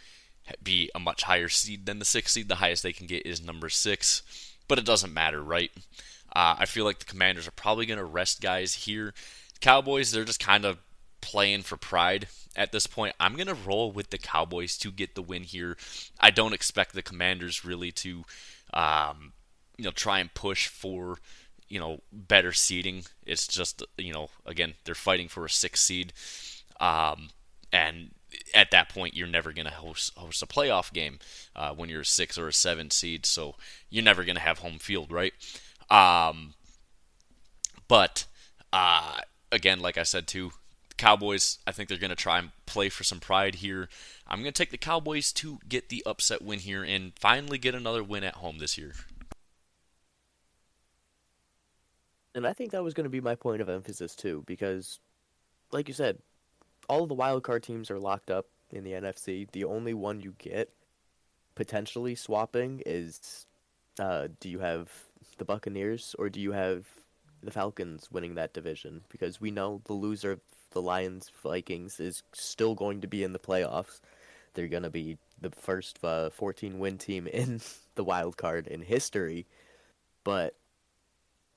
be a much higher seed than the 6 seed, the highest they can get is number 6. But it doesn't matter, right? I feel like the Commanders are probably going to rest guys here. Cowboys, they're just kind of playing for pride at this point. I'm going to roll with the Cowboys to get the win here. I don't expect the Commanders really to, try and push for, better seeding. It's just, again, they're fighting for a 6 seed. And at that point, you're never going to host a playoff game when you're a 6 or a 7 seed. So you're never going to have home field, right? But again, like I said too, Cowboys, I think they're going to try and play for some pride here. I'm going to take the Cowboys to get the upset win here and finally get another win at home this year. And I think that was going to be my point of emphasis too, because, like you said, all of the wild card teams are locked up in the NFC. The only one you get potentially swapping is, do you have the Buccaneers or do you have the Falcons winning that division? Because we know the loser of the Lions Vikings is still going to be in the playoffs. They're going to be the first 14 win team in the wild card in history. But,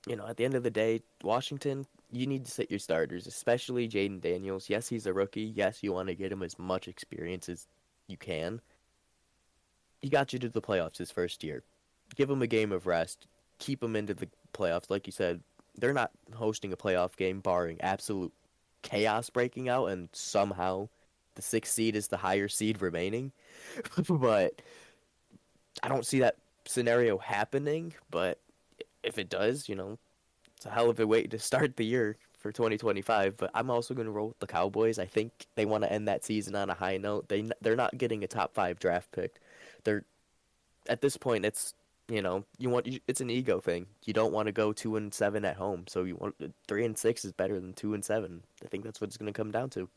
at the end of the day, Washington, you need to sit your starters, especially Jaden Daniels. Yes, he's a rookie. Yes, you want to get him as much experience as you can. He got you to the playoffs his first year. Give him a game of rest. Keep him into the playoffs. Like you said, they're not hosting a playoff game barring absolute chaos breaking out and somehow the 6 seed is the higher seed remaining. But I don't see that scenario happening. But if it does, it's a hell of a way to start the year for 2025. But I'm also going to roll with the Cowboys. I think they want to end that season on a high note. They're not getting a top 5 draft pick. They're at this point, it's it's an ego thing. You don't want to go 2-7 at home, so you want 3-6 is better than 2-7. I think that's what it's going to come down to.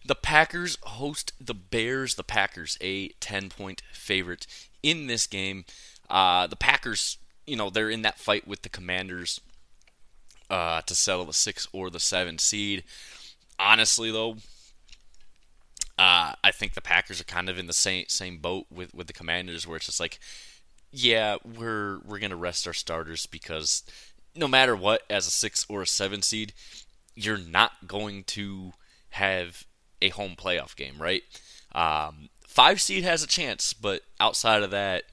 The Packers host the Bears. The Packers a 10-point favorite in this game. The Packers, they're in that fight with the Commanders to settle the 6 or the 7 seed. Honestly, though, I think the Packers are kind of in the same boat with the Commanders, where it's just like, yeah, we're gonna rest our starters because no matter what, as a 6 or a 7 seed, you're not going to have a home playoff game, right? 5 seed has a chance, but outside of that,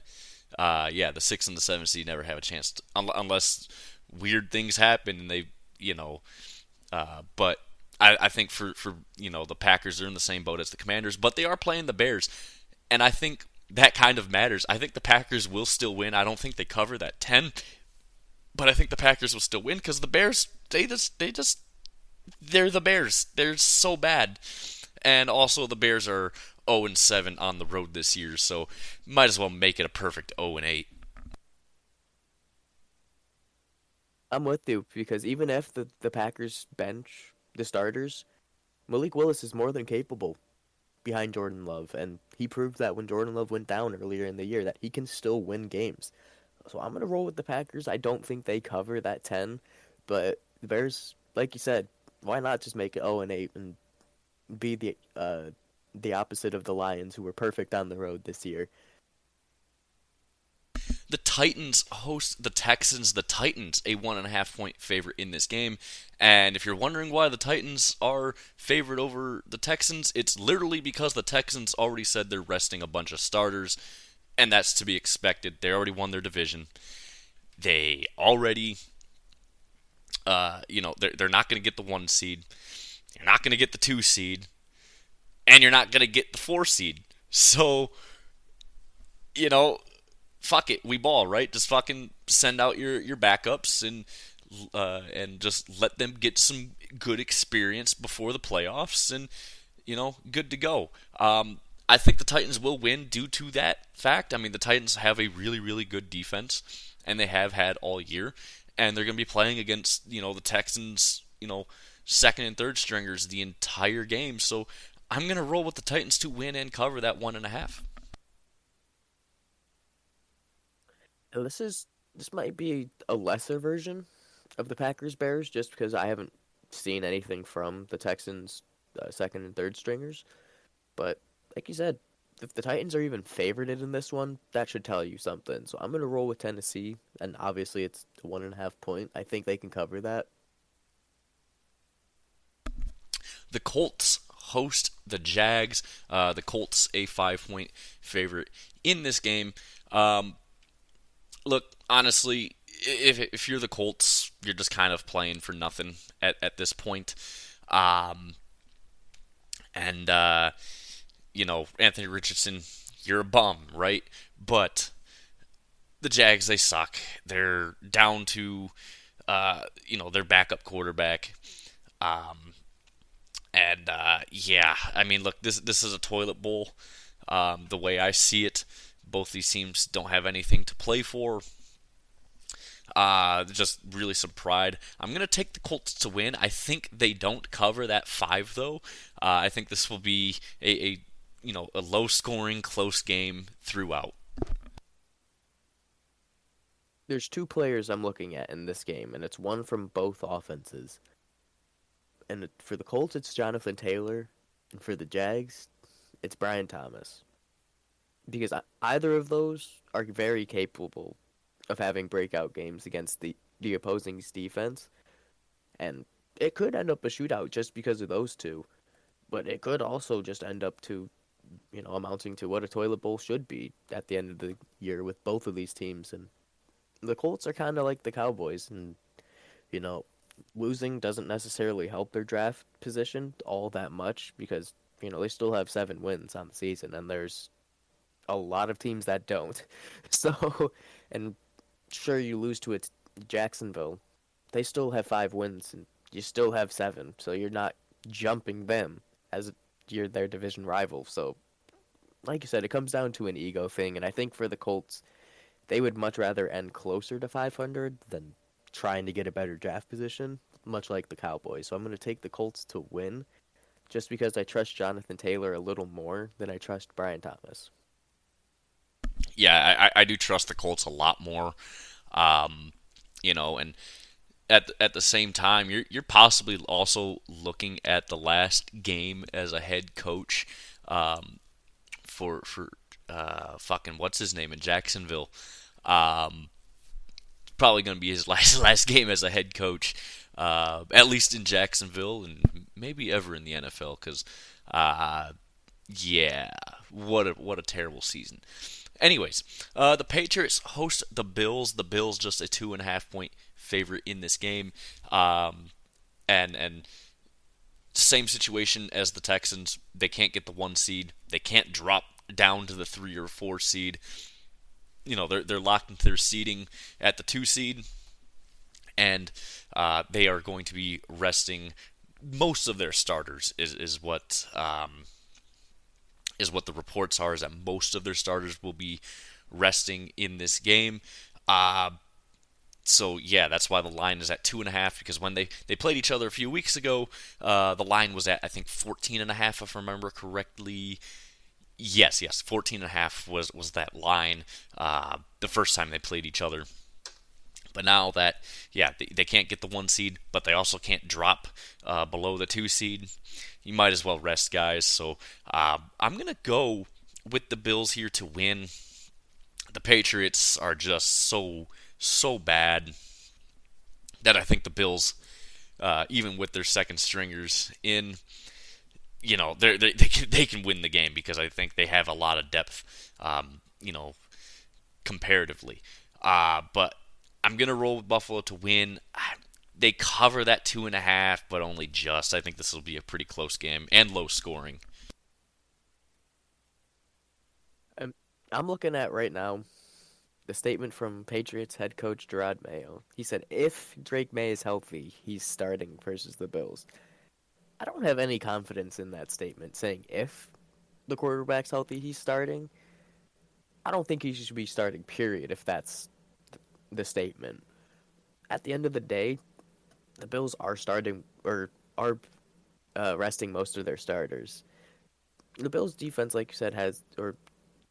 the 6 and the 7 seed never have a chance unless weird things happen and they, but. I think for the Packers, they're in the same boat as the Commanders, but they are playing the Bears, and I think that kind of matters. I think the Packers will still win. I don't think they cover that 10, but I think the Packers will still win because the Bears, they're the Bears. They're so bad, and also the Bears are 0-7 on the road this year, so might as well make it a perfect 0-8. I'm with you because even if the Packers bench the starters, Malik Willis is more than capable behind Jordan Love, and he proved that when Jordan Love went down earlier in the year that he can still win games. So I'm going to roll with the Packers. I don't think they cover that 10, but the Bears, like you said, why not just make it 0-8 and be the opposite of the Lions, who were perfect on the road this year. The Titans host the Texans. The Titans, a 1.5-point favorite in this game. And if you're wondering why the Titans are favored over the Texans, it's literally because the Texans already said they're resting a bunch of starters, and that's to be expected. They already won their division. They already They're not going to get the 1 seed. You're not going to get the 2 seed, and you're not going to get the 4 seed. So, you know, fuck it, we ball, right? Just fucking send out your backups and just let them get some good experience before the playoffs, and good to go. I think the Titans will win due to that fact. I mean, the Titans have a really, really good defense, and they have had all year, and they're going to be playing against the Texans, second and third stringers the entire game. So I'm going to roll with the Titans to win and cover that 1.5. And this might be a lesser version of the Packers Bears, just because I haven't seen anything from the Texans second and third stringers. But like you said, if the Titans are even favored in this one, that should tell you something. So I'm gonna roll with Tennessee, and obviously it's a 1.5 point. I think they can cover that. The Colts host the Jags. The Colts a 5-point favorite in this game. Look, honestly, if you're the Colts, you're just kind of playing for nothing at this point. Um, and Anthony Richardson, you're a bum, right? But the Jags, they suck. They're down to their backup quarterback. Um, yeah, I mean, look, this is a toilet bowl. The way I see it, both these teams don't have anything to play for. Just really some pride. I'm going to take the Colts to win. I think they don't cover that 5, though. I think this will be a low-scoring, close game throughout. There's two players I'm looking at in this game, and it's one from both offenses. And for the Colts, it's Jonathan Taylor, and for the Jags, it's Brian Thomas. Because either of those are very capable of having breakout games against the opposing's defense, and it could end up a shootout just because of those two. But it could also just end up to, amounting to what a toilet bowl should be at the end of the year with both of these teams. And the Colts are kind of like the Cowboys, and you know, losing doesn't necessarily help their draft position all that much because they still have 7 wins on the season, and there's a lot of teams that don't. So, and sure, you lose to it, Jacksonville, they still have 5 wins, and you still have 7, so you're not jumping them as you're their division rival. So, like you said, it comes down to an ego thing, and I think for the Colts, they would much rather end closer to 500 than trying to get a better draft position, much like the Cowboys. So I'm going to take the Colts to win just because I trust Jonathan Taylor a little more than I trust Brian Thomas. Yeah, I do trust the Colts a lot more. And at the same time, you're possibly also looking at the last game as a head coach for fucking what's his name in Jacksonville. Um, Probably going to be his last game as a head coach, at least in Jacksonville and maybe ever in the NFL. Because yeah, what a terrible season. Anyways, the Patriots host the Bills. The Bills just a 2.5-point favorite in this game, and same situation as the Texans. They can't get the 1 seed. They can't drop down to the 3 or 4 seed. They're locked into their seeding at the 2 seed, and they are going to be resting most of their starters. Is what the reports are. Is that most of their starters will be resting in this game. So yeah, that's why the line is at 2.5. Because when they played each other a few weeks ago, the line was at I think 14.5, if I remember correctly. Yes, 14.5 was that line the first time they played each other. But now that, they can't get the 1 seed, but they also can't drop below the 2 seed, you might as well rest, guys. So I'm going to go with the Bills here to win. The Patriots are just so bad that I think the Bills, even with their second stringers in, they can win the game because I think they have a lot of depth, comparatively. But I'm gonna roll with Buffalo to win. they cover that 2.5, but only just. I think this will be a pretty close game and low scoring. Um, I'm looking at right now the statement from Patriots head coach Gerard Mayo. He said if Drake May is healthy, he's starting versus the Bills. I don't have any confidence in that statement saying if the quarterback's healthy, he's starting. I don't think he should be starting, period, if that's the statement. At the end of the day, the Bills are starting or are resting most of their starters. The Bills defense, like you said, or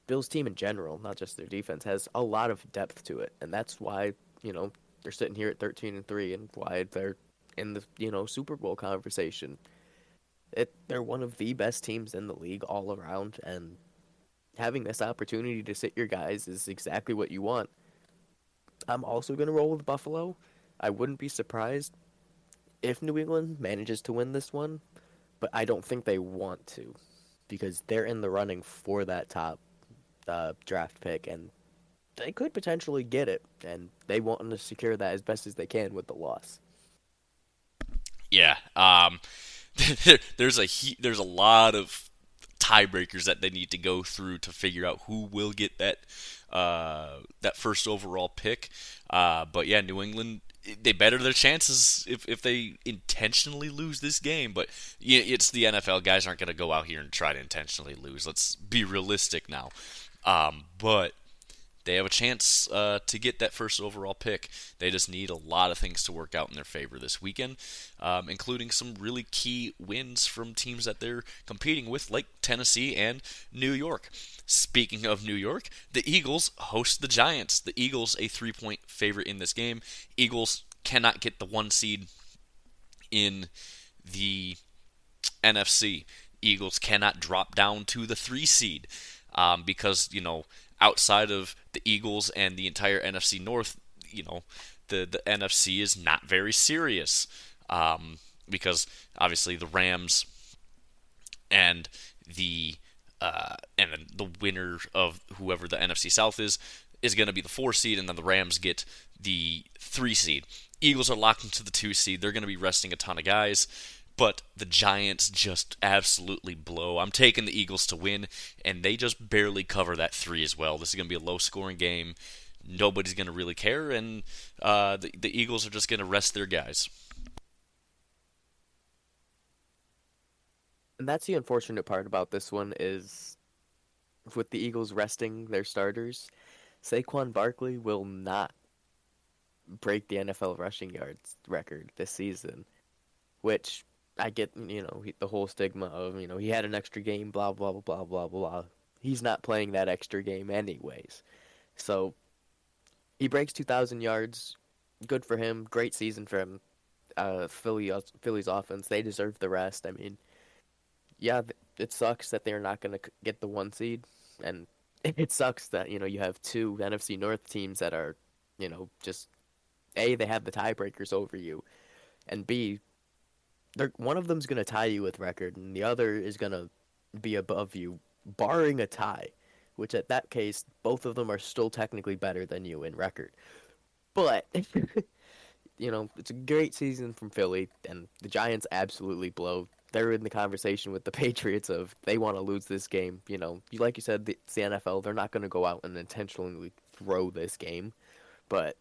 Bills team in general, not just their defense, has a lot of depth to it, and that's why they're sitting here at 13-3, and why they're in the Super Bowl conversation. They're one of the best teams in the league all around, and having this opportunity to sit your guys is exactly what you want. I'm also gonna roll with Buffalo. I wouldn't be surprised if New England manages to win this one, but I don't think they want to because they're in the running for that top draft pick, and they could potentially get it, and they want to secure that as best as they can with the loss. Yeah, there's a lot of tiebreakers that they need to go through to figure out who will get that first overall pick. But yeah, New England, they better their chances if they intentionally lose this game. But it's the NFL. Guys aren't going to go out here and try to intentionally lose. Let's be realistic now. But they have a chance to get that first overall pick. They just need a lot of things to work out in their favor this weekend, including some really key wins from teams that they're competing with, like Tennessee and New York. Speaking of New York, the Eagles host the Giants. The Eagles, a 3-point favorite in this game. Eagles cannot get the 1 seed in the NFC. Eagles cannot drop down to the 3 seed because, outside of the Eagles and the entire NFC North, the NFC is not very serious because obviously the Rams and the winner of whoever the NFC South is going to be the 4 seed, and then the Rams get the 3 seed. Eagles are locked into the 2 seed. They're going to be resting a ton of guys. But the Giants just absolutely blow. I'm taking the Eagles to win, and they just barely cover that 3 as well. This is going to be a low-scoring game. Nobody's going to really care, and the Eagles are just going to rest their guys. And that's the unfortunate part about this one is with the Eagles resting their starters, Saquon Barkley will not break the NFL rushing yards record this season, which I get, the whole stigma of, he had an extra game, blah, blah, blah, blah, blah, blah. He's not playing that extra game anyways. So he breaks 2,000 yards. Good for him. Great season for him. Philly's offense, they deserve the rest. I mean, yeah, it sucks that they're not going to get the 1 seed. And it sucks that, you have 2 NFC North teams that are, just, A, they have the tiebreakers over you. And B, one of them's going to tie you with record, and the other is going to be above you, barring a tie, which at that case, both of them are still technically better than you in record. But, it's a great season from Philly, and the Giants absolutely blow. They're in the conversation with the Patriots of they want to lose this game. Like you said, it's the NFL. They're not going to go out and intentionally throw this game, but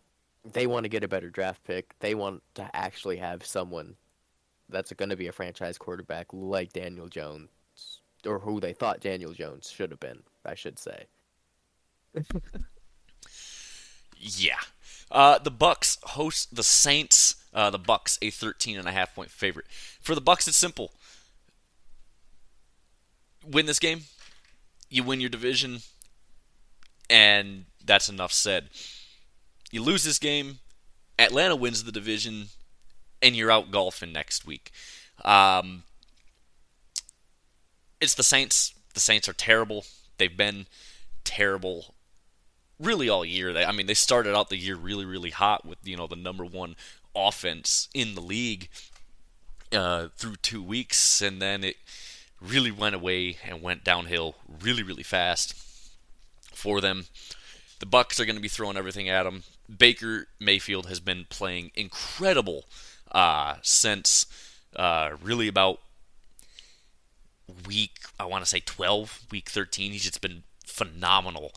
they want to get a better draft pick. They want to actually have someone that's going to be a franchise quarterback like Daniel Jones, or who they thought Daniel Jones should have been, I should say. Yeah. The Bucks host the Saints. The Bucks, a 13.5-point favorite. For the Bucks, it's simple. Win this game, you win your division, and that's enough said. You lose this game, Atlanta wins the division, and you're out golfing next week. It's the Saints. The Saints are terrible. They've been terrible really all year. They started out the year really, really hot with the number 1 offense in the league through 2 weeks, and then it really went away and went downhill really, really fast for them. The Bucks are going to be throwing everything at them. Baker Mayfield has been playing incredible since really about week, I want to say 12, week 13. He's just been phenomenal.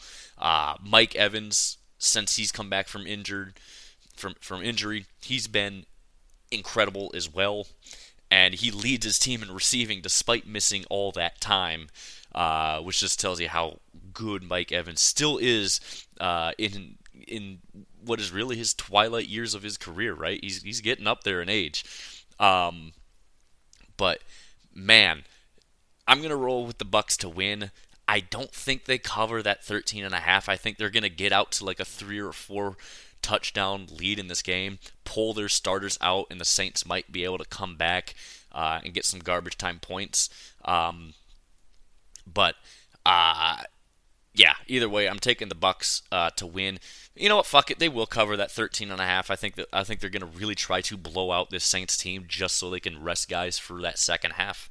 Mike Evans, since he's come back from injury, he's been incredible as well. And he leads his team in receiving despite missing all that time, which just tells you how good Mike Evans still is in what is really his twilight years of his career. Right, he's getting up there in age, but man, I'm gonna roll with the Bucks to win. I don't think they cover that 13 and a half. I think they're gonna get out to like a 3 or 4 touchdown lead in this game, pull their starters out, and the Saints might be able to come back and get some garbage time points. But yeah, either way, I'm taking the Bucks to win. You know what? Fuck it. They will cover that 13 and a half. I think they're going to really try to blow out this Saints team just so they can rest guys for that second half.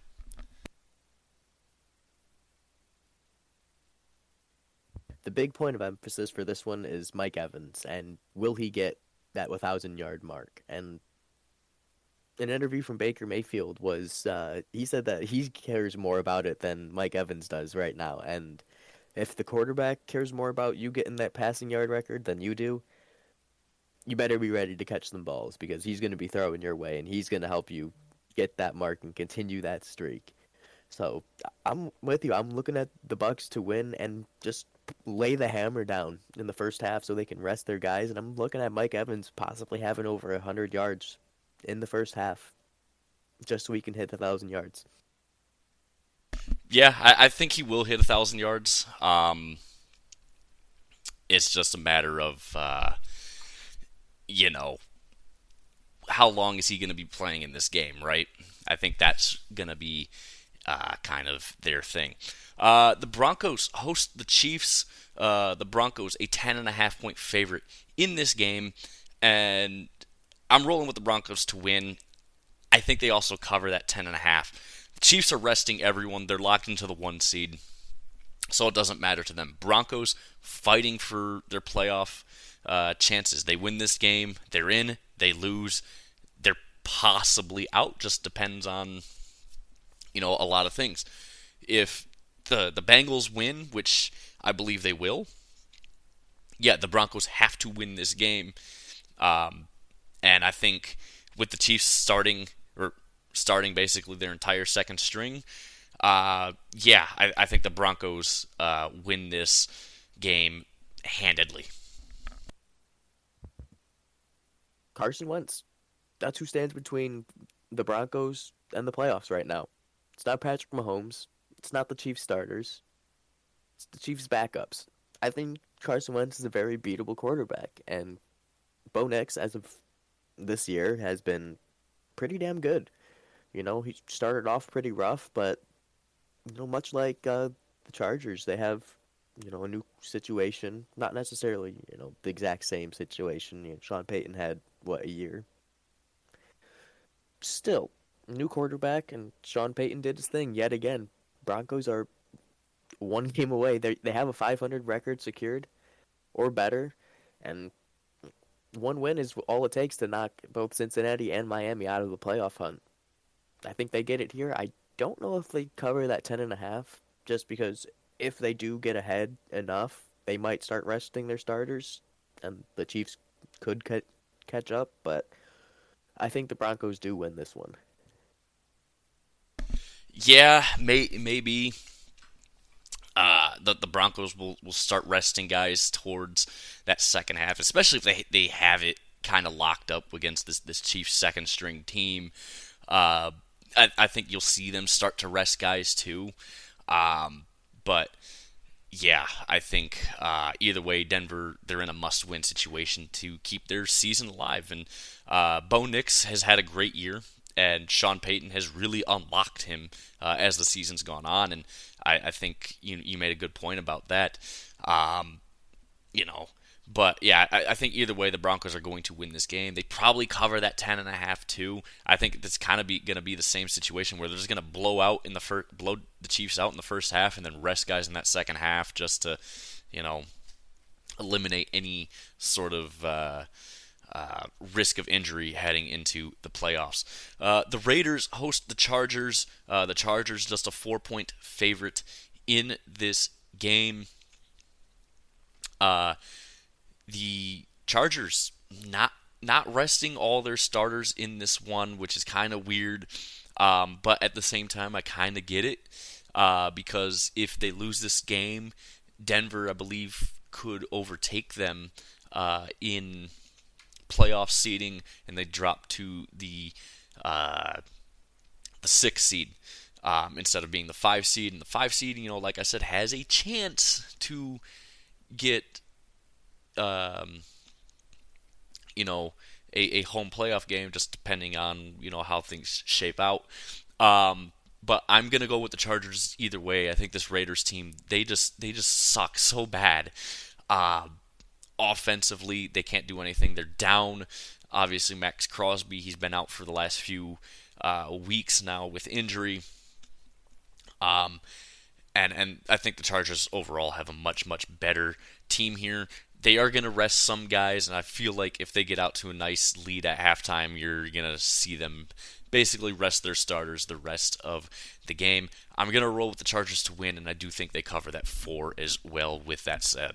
The big point of emphasis for this one is Mike Evans, and will he get that 1,000 yard mark? And an interview from Baker Mayfield was he said that he cares more about it than Mike Evans does right now. And if the quarterback cares more about you getting that passing yard record than you do, you better be ready to catch some balls because he's going to be throwing your way and he's going to help you get that mark and continue that streak. So I'm with you. I'm looking at the Bucks to win and just lay the hammer down in the first half so they can rest their guys. And I'm looking at Mike Evans possibly having over 100 yards in the first half, just so he can hit 1,000 yards. Yeah, I think he will hit 1,000 yards. It's just a matter of you know how long is he going to be playing in this game, right? I think that's going to be kind of their thing. The Broncos host the Chiefs. The Broncos, a 10.5 point favorite in this game, and I'm rolling with the Broncos to win. I think they also cover that 10.5. The Chiefs are resting everyone. They're locked into the 1 seed, so it doesn't matter to them. Broncos fighting for their playoff chances. They win this game, they're in. They lose, they're possibly out. Just depends on a lot of things. If the Bengals win, which I believe they will, yeah, the Broncos have to win this game. And I think with the Chiefs starting basically their entire second string, yeah, I think the Broncos win this game handedly. Carson Wentz, that's who stands between the Broncos and the playoffs right now. It's not Patrick Mahomes. It's not the Chiefs starters. It's the Chiefs backups. I think Carson Wentz is a very beatable quarterback, and Bo Nix, as of this year, has been pretty damn good. He started off pretty rough, but much like the Chargers, they have a new situation. Not necessarily the exact same situation. Sean Payton had a year. Still, new quarterback, and Sean Payton did his thing yet again. Broncos are one game away. They have a 500 record secured or better, and one win is all it takes to knock both Cincinnati and Miami out of the playoff hunt. I think they get it here. I don't know if they cover that 10.5, just because if they do get ahead enough, they might start resting their starters, and the Chiefs could catch up, but I think the Broncos do win this one. Yeah, maybe the Broncos will start resting guys towards that second half, especially if they have it kind of locked up against this Chiefs second string team. I think you'll see them start to rest guys too. But yeah, I think either way, Denver, they're in a must-win situation to keep their season alive. And Bo Nix has had a great year, and Sean Payton has really unlocked him as the season's gone on. And I think you made a good point about that. You know, But yeah, I think either way, the Broncos are going to win this game. They probably cover that 10.5 too. I think that's kind of going to be the same situation where they're just going to blow the Chiefs out in the first half, and then rest guys in that second half just to, eliminate any sort of risk of injury heading into the playoffs. The Raiders host the Chargers. The Chargers just a 4-point favorite in this game. Uh, the Chargers not resting all their starters in this one, which is kind of weird. But at the same time, I kind of get it because if they lose this game, Denver, I believe, could overtake them in playoff seeding, and they drop to the 6th seed instead of being the 5 seed. And the 5 seed, like I said, has a chance to get um, you know, a home playoff game, just depending on how things shape out. But I'm gonna go with the Chargers either way. I think this Raiders team they just suck so bad. Uh, Offensively, they can't do anything. They're down. Obviously, Max Crosby, he's been out for the last few weeks now with injury. Um, and I think the Chargers overall have a much better team here. They are going to rest some guys, and I feel like if they get out to a nice lead at halftime, you're going to see them basically rest their starters the rest of the game. I'm going to roll with the Chargers to win, and I do think they cover that 4 as well, with that said.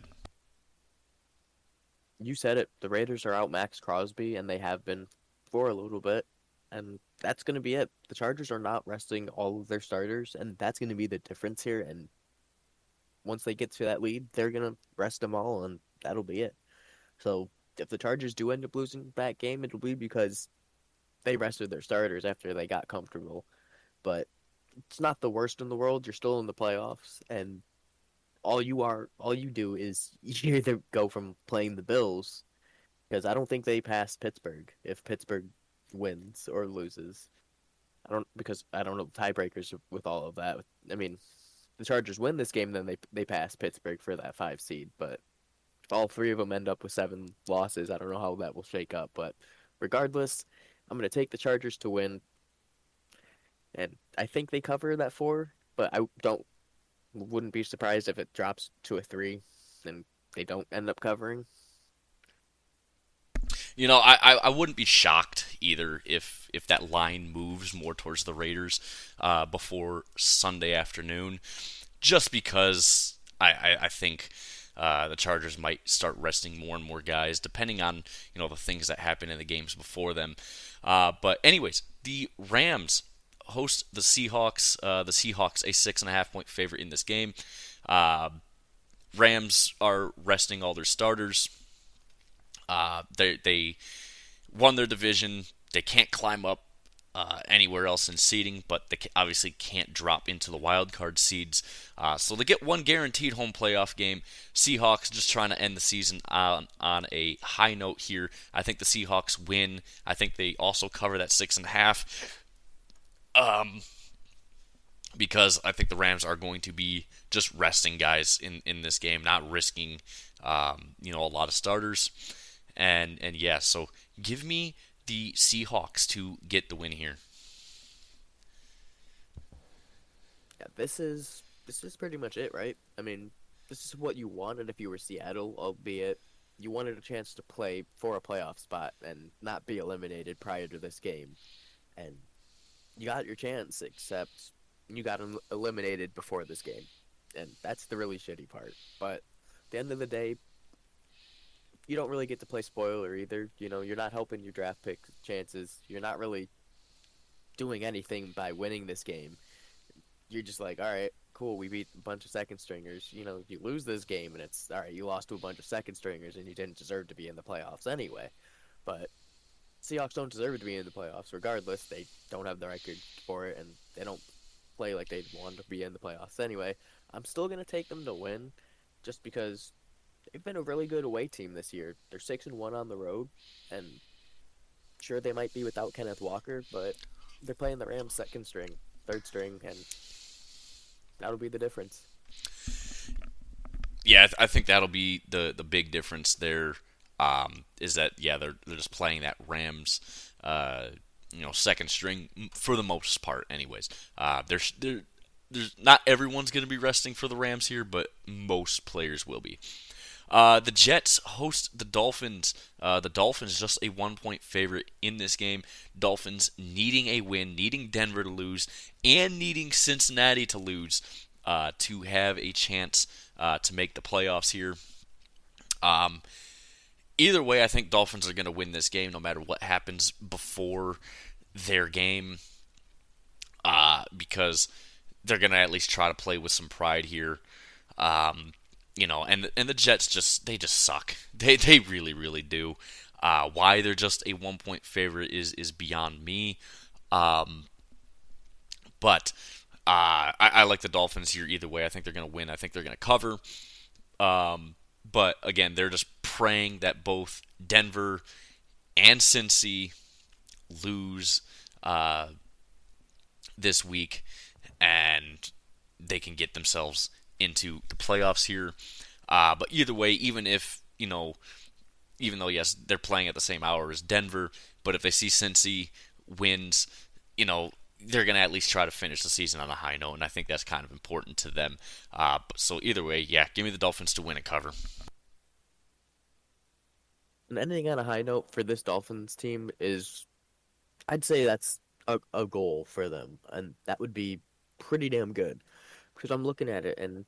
You said it. The Raiders are out Max Crosby, and they have been for a little bit, and that's going to be it. The Chargers are not resting all of their starters, and that's going to be the difference here. And once they get to that lead, they're going to rest them all, and that'll be it. So if the Chargers do end up losing that game, it'll be because they rested their starters after they got comfortable. But it's not the worst in the world. You're still in the playoffs, and all you do is you either go from playing the Bills, because I don't think they pass Pittsburgh if Pittsburgh wins or loses. I don't know the tiebreakers with all of that. I mean, the Chargers win this game, then they pass Pittsburgh for that 5 seed. But if all three of them end up with 7 losses, I don't know how that will shake up. But regardless, I'm going to take the Chargers to win, and I think they cover that 4. But I wouldn't be surprised if it drops to a 3 and they don't end up covering. I wouldn't be shocked either if that line moves more towards the Raiders before Sunday afternoon, just because I think the Chargers might start resting more and more guys, depending on the things that happen in the games before them. But anyways, the Rams host the Seahawks. The Seahawks a 6.5-point favorite in this game. Rams are resting all their starters. They won their division. They can't climb up anywhere else in seeding, but they obviously can't drop into the wild card seeds. So they get one guaranteed home playoff game. Seahawks just trying to end the season on a high note here. I think the Seahawks win. I think they also cover that 6.5. Because I think the Rams are going to be just resting guys in this game, not risking a lot of starters. And yeah, so give me the Seahawks to get the win here. Yeah, this is pretty much it, right? I mean, this is what you wanted if you were Seattle, albeit you wanted a chance to play for a playoff spot and not be eliminated prior to this game. And you got your chance, except you got eliminated before this game. And that's the really shitty part. But at the end of the day, you don't really get to play spoiler either. You're not helping your draft pick chances. You're not really doing anything by winning this game. You're just like, all right, cool, we beat a bunch of second stringers. You lose this game, and it's, all right, you lost to a bunch of second stringers, and you didn't deserve to be in the playoffs anyway. But Seahawks don't deserve to be in the playoffs regardless. They don't have the record for it, and they don't play like they want to be in the playoffs anyway. I'm still going to take them to win just because they've been a really good away team this year. They're 6-1 on the road, and sure, they might be without Kenneth Walker, but they're playing the Rams second string, third string, and that'll be the difference. Yeah, I think that'll be the big difference there. Is that they're just playing that Rams second string for the most part anyways. There's not everyone's going to be resting for the Rams here, but most players will be. The Jets host the Dolphins. The Dolphins just a 1 point favorite in this game. Dolphins needing a win, needing Denver to lose, and needing Cincinnati to lose to have a chance to make the playoffs here. Um, Either way, I think Dolphins are going to win this game no matter what happens before their game because they're going to at least try to play with some pride here. And the Jets just suck. They really really do. Why they're just a 1 point favorite is beyond me. But I like the Dolphins here either way. I think they're going to win. I think they're going to cover. But again, they're just praying that both Denver and Cincy lose this week, and they can get themselves into the playoffs here. But either way, even though yes, they're playing at the same hour as Denver, but if they see Cincy wins, they're going to at least try to finish the season on a high note, and I think that's kind of important to them. So either way, yeah, give me the Dolphins to win and cover. And ending on a high note for this Dolphins team is, I'd say that's a goal for them, and that would be pretty damn good. Because I'm looking at it, and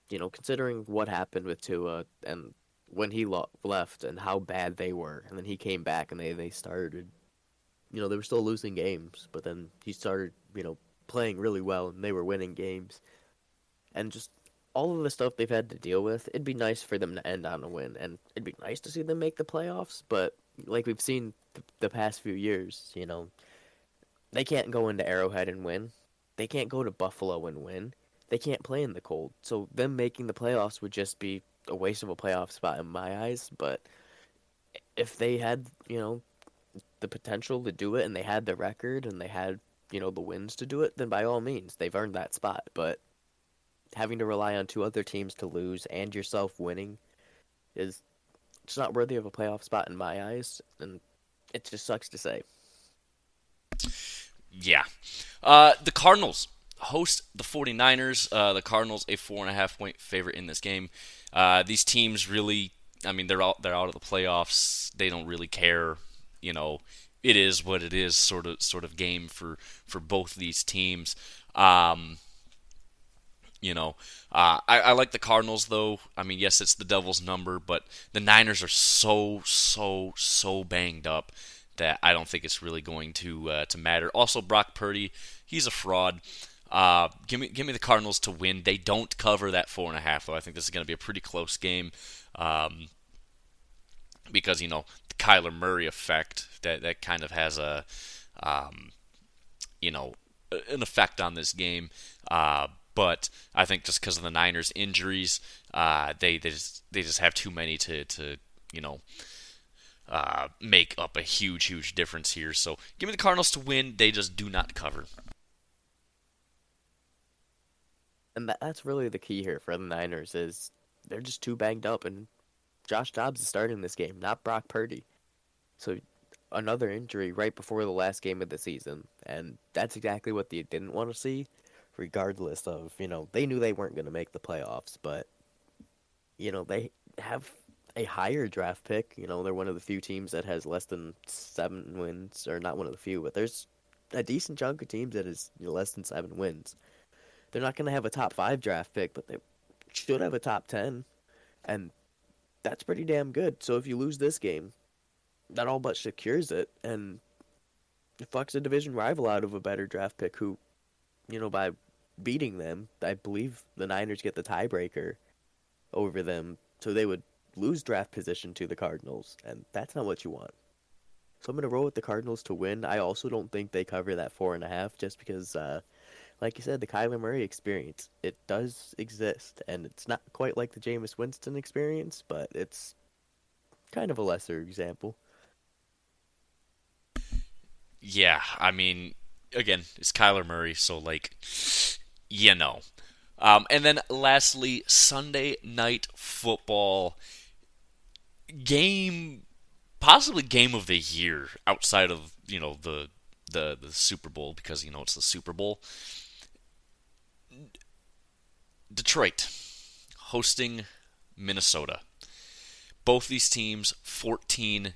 considering what happened with Tua and when he left and how bad they were, and then he came back and they started, they were still losing games, but then he started, playing really well and they were winning games, and just all of the stuff they've had to deal with. It'd be nice for them to end on a win, and it'd be nice to see them make the playoffs. But like we've seen the past few years, they can't go into Arrowhead and win. They can't go to Buffalo and win. They can't play in the cold. So them making the playoffs would just be a waste of a playoff spot in my eyes. But if they had, the potential to do it and they had the record and they had, the wins to do it, then by all means, they've earned that spot. But having to rely on two other teams to lose and yourself winning is it's not worthy of a playoff spot in my eyes, and it just sucks to say. Yeah. The Cardinals host the 49ers. The Cardinals a 4.5 point favorite in this game. These teams really, I mean, they're out of the playoffs. They don't really care. It is what it is. Sort of game for both these teams. I like the Cardinals though. I mean, yes, it's the Devil's number, but the Niners are so banged up that I don't think it's really going to matter. Also, Brock Purdy, he's a fraud. Give me the Cardinals to win. They don't cover that 4.5 though. I think this is going to be a pretty close game because the Kyler Murray effect that kind of has an effect on this game. But I think just because of the Niners' injuries, they just have too many to make up a huge difference here. So give me the Cardinals to win. They just do not cover. And that's really the key here for the Niners is they're just too banged up, and Josh Dobbs is starting this game, not Brock Purdy. So another injury right before the last game of the season, and that's exactly what they didn't want to see, regardless of, they knew they weren't going to make the playoffs, but, they have a higher draft pick. They're one of the few teams that has less than 7 wins, or not one of the few, but there's a decent chunk of teams that is less than 7 wins. They're not going to have a top 5 draft pick, but they should have a top 10, and that's pretty damn good. So if you lose this game, that all but secures it, and it fucks a division rival out of a better draft pick who, by beating them, I believe the Niners get the tiebreaker over them, so they would lose draft position to the Cardinals, and that's not what you want. So I'm going to roll with the Cardinals to win. I also don't think they cover that 4.5 just because, like you said, the Kyler Murray experience, it does exist, and it's not quite like the Jameis Winston experience, but it's kind of a lesser example. Yeah, I mean, again, it's Kyler Murray, so you know. And then lastly, Sunday Night Football game, possibly game of the year outside of the Super Bowl because it's the Super Bowl. Detroit hosting Minnesota. Both these teams 14-2.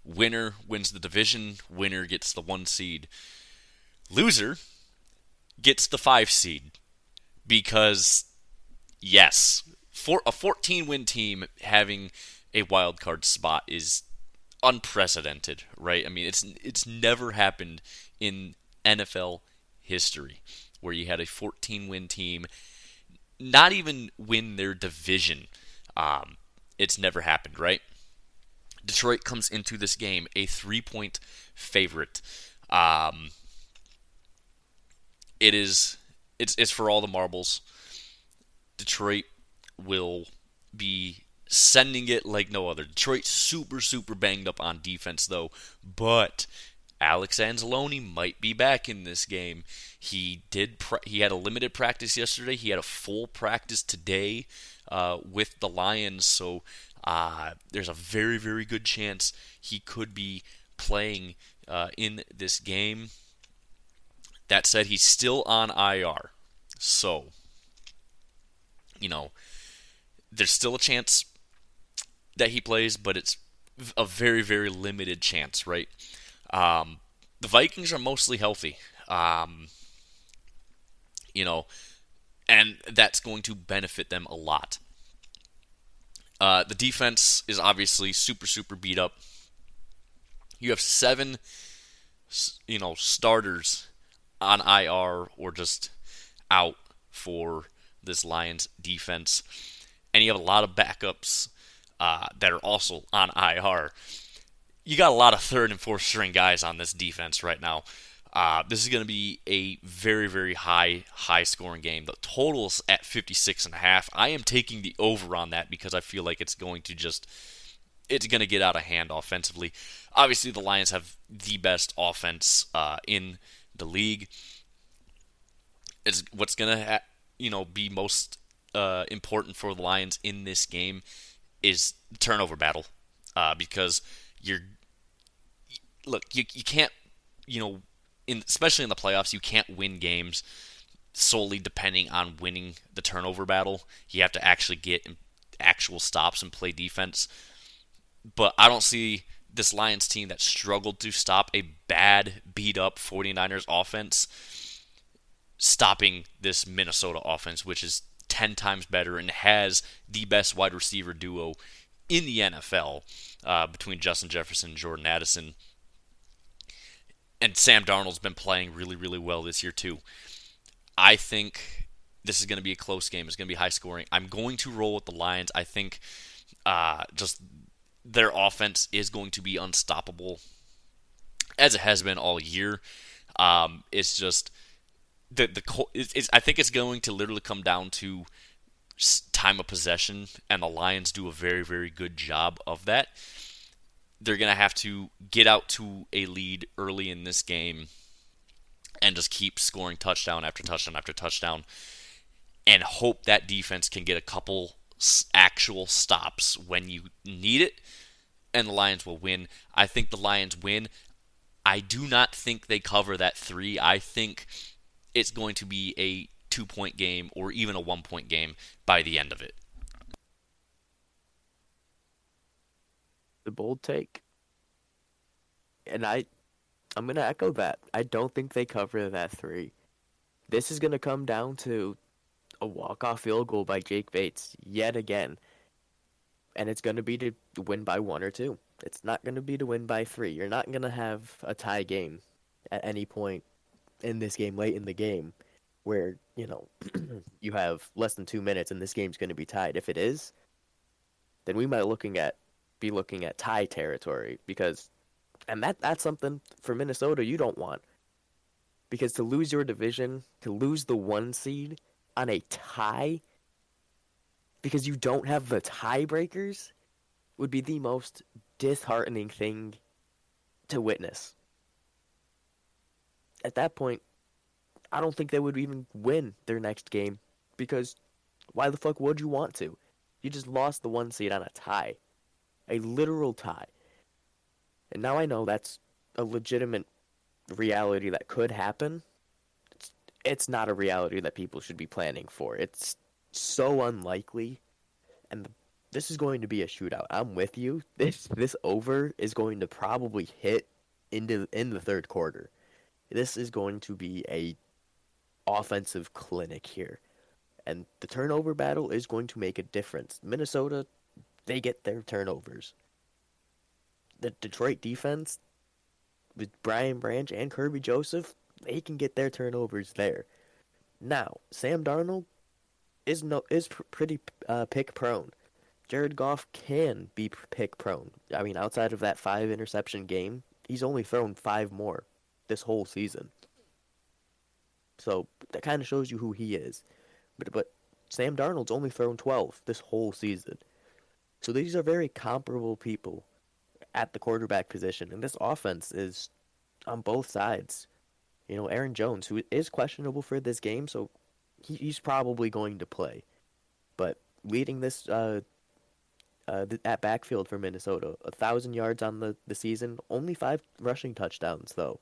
Winner wins the division. Winner gets the 1 seed. Loser gets the 5 seed because yes, for a 14-win team having a wild card spot is unprecedented, right? I mean, it's never happened in NFL history where you had a 14-win team not even win their division. It's never happened, right? Detroit comes into this game a 3-point favorite. Um, it's for all the marbles. Detroit will be sending it like no other. Detroit super banged up on defense though, but Alex Anzalone might be back in this game. He had a limited practice yesterday. He had a full practice today with the Lions. So there's a very good chance he could be playing in this game. That said, he's still on IR. So, you know, there's still a chance that he plays, but it's a very limited chance, right? The Vikings are mostly healthy, you know, and that's going to benefit them a lot. The defense is obviously super beat up. You have 7, starters on IR or just out for this Lions defense, and you have a lot of backups that are also on IR. You got a lot of third and fourth string guys on this defense right now. This is going to be a very high scoring game. The total's at 56.5. I am taking the over on that because I feel like it's going to get out of hand offensively. Obviously, the Lions have the best offense in the league. It's what's going to be most important for the Lions in this game is the turnover battle, because you can't, especially in the playoffs, you can't win games solely depending on winning the turnover battle. You have to actually get actual stops and play defense. But I don't see this Lions team that struggled to stop a bad, beat-up 49ers offense stopping this Minnesota offense, which is 10 times better and has the best wide receiver duo in the NFL between Justin Jefferson and Jordan Addison. And Sam Darnold's been playing really well this year too. I think this is going to be a close game. It's going to be high scoring. I'm going to roll with the Lions. I think just their offense is going to be unstoppable, as it has been all year. It's just I think it's going to literally come down to time of possession, and the Lions do a very good job of that. They're going to have to get out to a lead early in this game and just keep scoring touchdown after touchdown after touchdown and hope that defense can get a couple actual stops when you need it, and the Lions will win. I think the Lions win. I do not think they cover that 3. I think it's going to be a 2-point game or even a 1-point game by the end of it. The bold take. And I'm going to echo that. I don't think they cover that 3. This is going to come down to a walk-off field goal by Jake Bates yet again. And it's going to be to win by 1 or 2. It's not going to be to win by 3. You're not going to have a tie game at any point in this game, late in the game, where, you have less than 2 minutes and this game's going to be tied. If it is, then we might be looking at tie territory, because that's something for Minnesota you don't want. Because to lose your division, to lose the 1 seed on a tie, because you don't have the tiebreakers, would be the most disheartening thing to witness. At that point, I don't think they would even win their next game, because why the fuck would you want to? You just lost the 1 seed on a tie. A literal tie. And now I know that's a legitimate reality that could happen. It's not a reality that people should be planning for. It's so unlikely, and this is going to be a shootout. I'm with you. This over is going to probably hit in the third quarter. This is going to be a offensive clinic here. And the turnover battle is going to make a difference. Minnesota, they get their turnovers. The Detroit defense with Brian Branch and Kirby Joseph, they can get their turnovers there. Now, Sam Darnold is pretty pick prone. Jared Goff can be pick prone. I mean, outside of that 5 interception game, he's only thrown 5 more this whole season. So that kind of shows you who he is. But Sam Darnold's only thrown 12 this whole season. So these are very comparable people at the quarterback position, and this offense is on both sides. You know, Aaron Jones, who is questionable for this game, so he's probably going to play. But leading this at backfield for Minnesota, 1,000 yards on the season, only 5 rushing touchdowns though.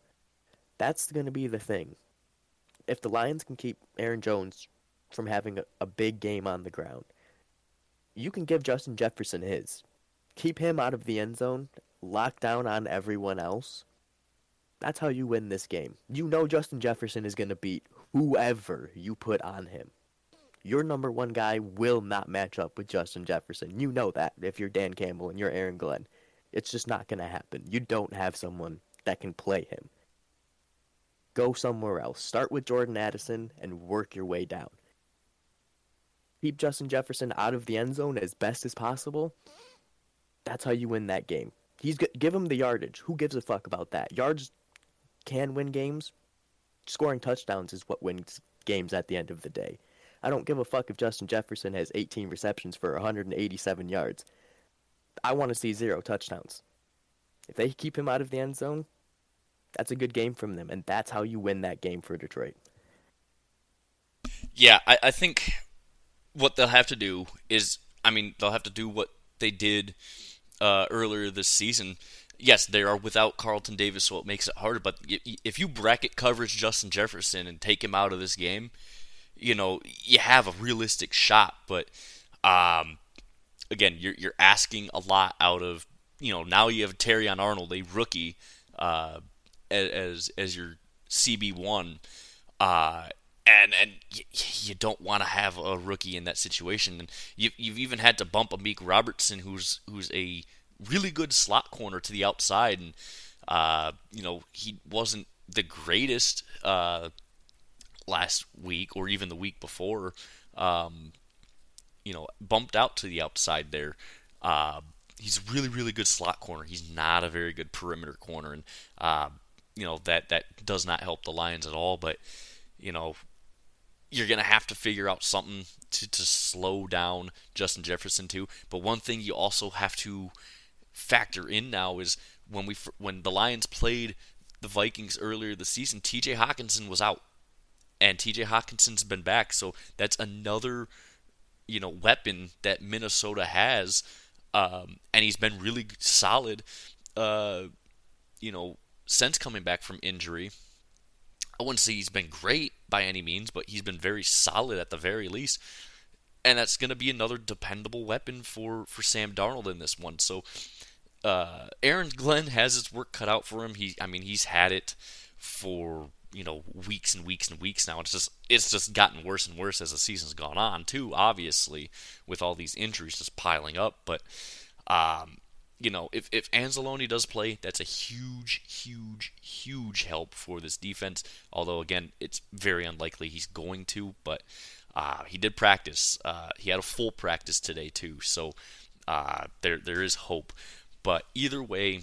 That's going to be the thing. If the Lions can keep Aaron Jones from having a big game on the ground, you can give Justin Jefferson his. Keep him out of the end zone, lock down on everyone else. That's how you win this game. You know Justin Jefferson is going to beat whoever you put on him. Your number one guy will not match up with Justin Jefferson. You know that if you're Dan Campbell and you're Aaron Glenn. It's just not going to happen. You don't have someone that can play him. Go somewhere else. Start with Jordan Addison and work your way down. Keep Justin Jefferson out of the end zone as best as possible. That's how you win that game. Give him the yardage. Who gives a fuck about that? Yards can win games. Scoring touchdowns is what wins games at the end of the day. I don't give a fuck if Justin Jefferson has 18 receptions for 187 yards. I want to see 0 touchdowns. If they keep him out of the end zone, that's a good game from them, and that's how you win that game for Detroit. Yeah, I think what they'll have to do is, I mean, they'll have to do what they did earlier this season. Yes, they are without Carlton Davis, so it makes it harder. But if you bracket coverage Justin Jefferson and take him out of this game, you know, you have a realistic shot. But again, you're asking a lot out of, you know, now you have Terrion Arnold, a rookie, as your CB1, and you don't want to have a rookie in that situation. And you've even had to bump Amik Robertson, who's a really good slot corner to the outside, and you know, he wasn't the greatest last week or even the week before. You know, bumped out to the outside there. He's a really, really good slot corner. He's not a very good perimeter corner, and you know, that does not help the Lions at all. But you know, you're gonna have to figure out something to slow down Justin Jefferson too. But one thing you also have to factor in now is when the Lions played the Vikings earlier this season, T.J. Hawkinson was out, and T.J. Hawkinson's been back, so that's another, you know, weapon that Minnesota has, and he's been really solid, you know, since coming back from injury. I wouldn't say he's been great by any means, but he's been very solid at the very least. And that's going to be another dependable weapon for Sam Darnold in this one. So Aaron Glenn has his work cut out for him. He's had it for, you know, weeks and weeks and weeks now. It's just gotten worse and worse as the season's gone on too. Obviously, with all these injuries just piling up. But you know, if Anzalone does play, that's a huge, huge, huge help for this defense. Although, again, it's very unlikely he's going to. But he did practice. He had a full practice today, too. So there is hope. But either way,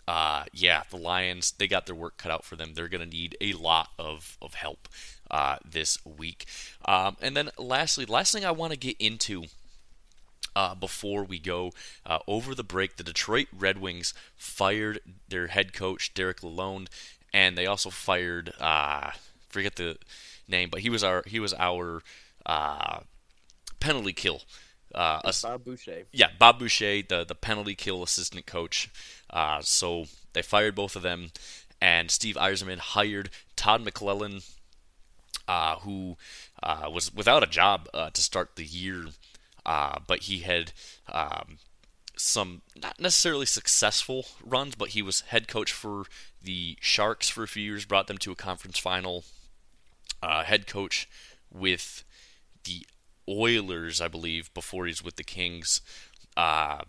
yeah, the Lions, they got their work cut out for them. They're going to need a lot of help this week. And then last thing I want to get into before we go, over the break, the Detroit Red Wings fired their head coach, Derek Lalonde, and they also fired, forget the name, but he was our penalty kill. Bob Boucher. Yeah, Bob Boucher, the penalty kill assistant coach. So they fired both of them, and Steve Yzerman hired Todd McClellan, who was without a job to start the year. but he had some not necessarily successful runs, but he was head coach for the Sharks for a few years, brought them to a conference final. Head coach with the Oilers, I believe, before he's with the Kings. Uh,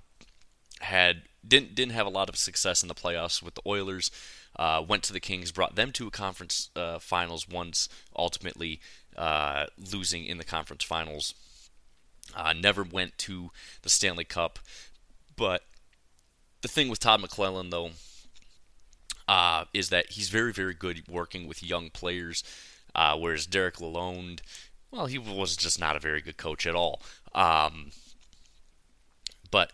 had didn't have a lot of success in the playoffs with the Oilers. Went to the Kings, brought them to a conference finals once, ultimately losing in the conference finals. Never went to the Stanley Cup. But the thing with Todd McClellan, though, is that he's very, very good working with young players, whereas Derek Lalonde, well, he was just not a very good coach at all. But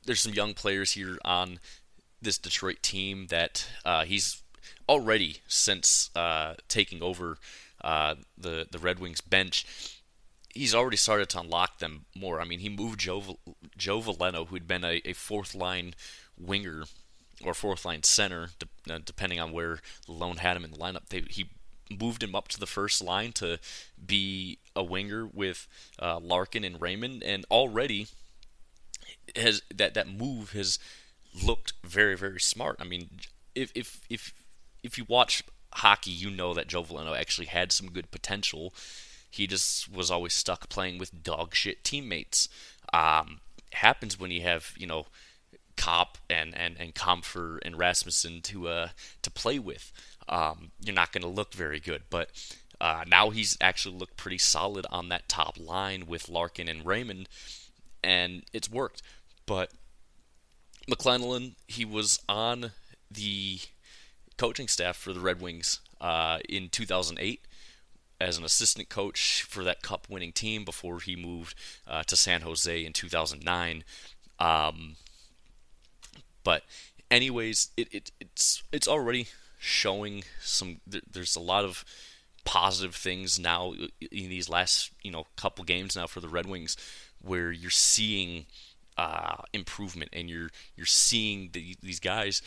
there's some young players here on this Detroit team that he's already, since taking over the Red Wings bench, he's already started to unlock them more. I mean, he moved Joe Veleno, who'd been a fourth line winger or fourth line center, depending on where Lone had him in the lineup. He moved him up to the first line to be a winger with Larkin and Raymond, and already has that move has looked very, very smart. I mean, if you watch hockey, you know that Joe Veleno actually had some good potential. He just was always stuck playing with dog shit teammates. Happens when you have Kopp and Comfer and Rasmussen to play with. You're not going to look very good, but now he's actually looked pretty solid on that top line with Larkin and Raymond, and it's worked. But McClellan, he was on the coaching staff for the Red Wings in 2008 as an assistant coach for that cup-winning team before he moved to San Jose in 2009. But anyways, it's already showing some. There's a lot of positive things now in these last couple games now for the Red Wings, where you're seeing improvement and you're seeing these guys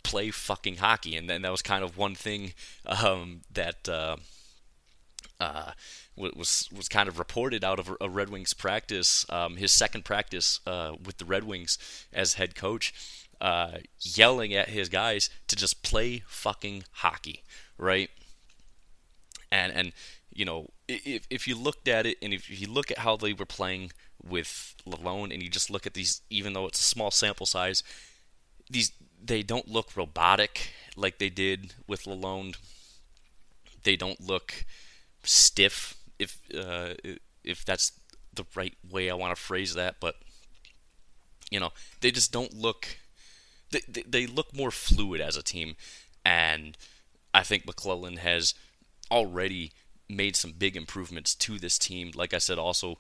play fucking hockey, and then that was kind of one thing that was kind of reported out of a Red Wings practice, his second practice with the Red Wings as head coach, yelling at his guys to just play fucking hockey, right? And if you looked at it, and if you look at how they were playing with Lalonde, and you just look at these, even though it's a small sample size, they don't look robotic like they did with Lalonde. They don't look stiff, if that's the right way I want to phrase that, but they just don't look. They look more fluid as a team, and I think McClellan has already made some big improvements to this team. Like I said, also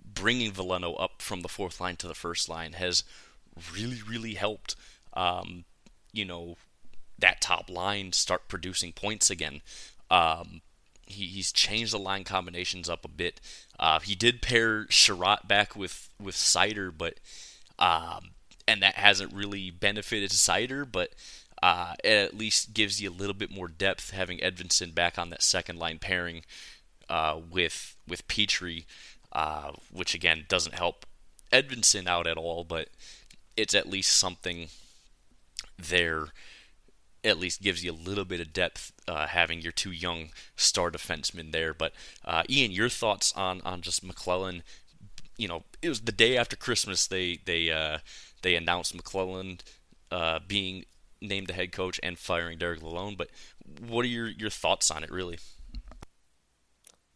bringing Veleno up from the fourth line to the first line has really, really helped. That top line start producing points again. He's changed the line combinations up a bit. He did pair Sherratt back with Seider, but and that hasn't really benefited Seider, but it at least gives you a little bit more depth having Edvinsson back on that second line pairing with Petrie, which again doesn't help Edvinsson out at all, but it's at least something there. At least gives you a little bit of depth having your two young star defensemen there. But Ian, your thoughts on just McClellan? It was the day after Christmas they announced McClellan being named the head coach and firing Derek Lalonde. But what are your thoughts on it, really?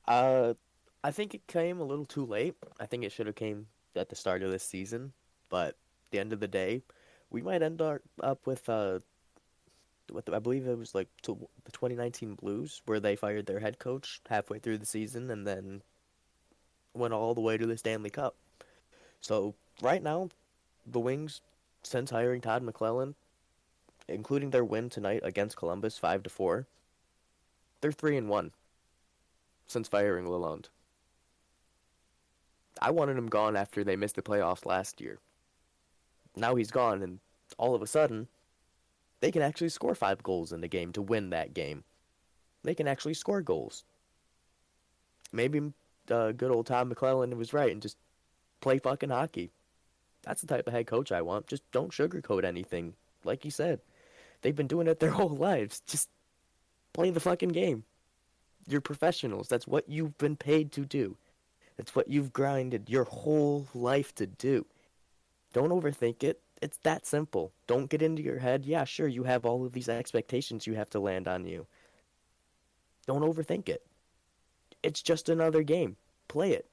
I think it came a little too late. I think it should have came at the start of this season, but at the end of the day, we might end up with I believe it was like the 2019 Blues, where they fired their head coach halfway through the season and then went all the way to the Stanley Cup. So right now, the Wings, since hiring Todd McClellan, including their win tonight against Columbus 5-4, they're 3-1 since firing Lalonde. I wanted him gone after they missed the playoffs last year. Now he's gone, and all of a sudden, they can actually score 5 goals in the game to win that game. They can actually score goals. Maybe good old Tom McClellan was right and just play fucking hockey. That's the type of head coach I want. Just don't sugarcoat anything. Like you said, they've been doing it their whole lives. Just play the fucking game. You're professionals. That's what you've been paid to do. That's what you've grinded your whole life to do. Don't overthink it. It's that simple. Don't get into your head. Yeah, sure, you have all of these expectations you have to land on you. Don't overthink it. It's just another game. Play it.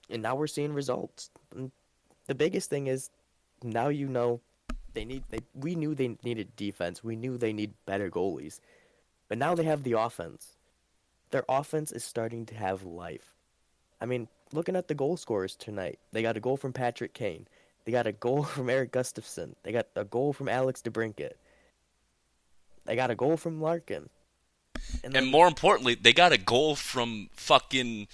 And now we're seeing results. And the biggest thing is now you know we knew they needed defense. We knew they need better goalies. But now they have the offense. Their offense is starting to have life. I mean, looking at the goal scorers tonight, they got a goal from Patrick Kane. They got a goal from Eric Gustafsson. They got a goal from Alex DeBrincat. They got a goal from Larkin. And And then more importantly, they got a goal from fucking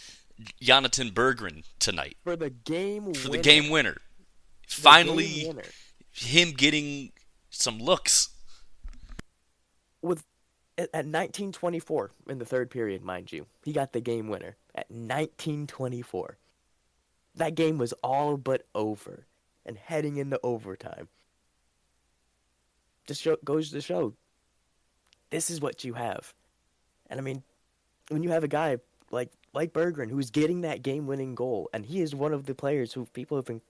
Jonathan Berggren tonight for the game for the winner, game winner. the game Finally, winner him getting some looks. with at 1924 in the third period, mind you, he got the game winner at 1924. That game was all but over and heading into overtime. Just goes to show this is what you have. And I mean, when you have a guy like Berggren who's getting that game-winning goal, and he is one of the players who people have been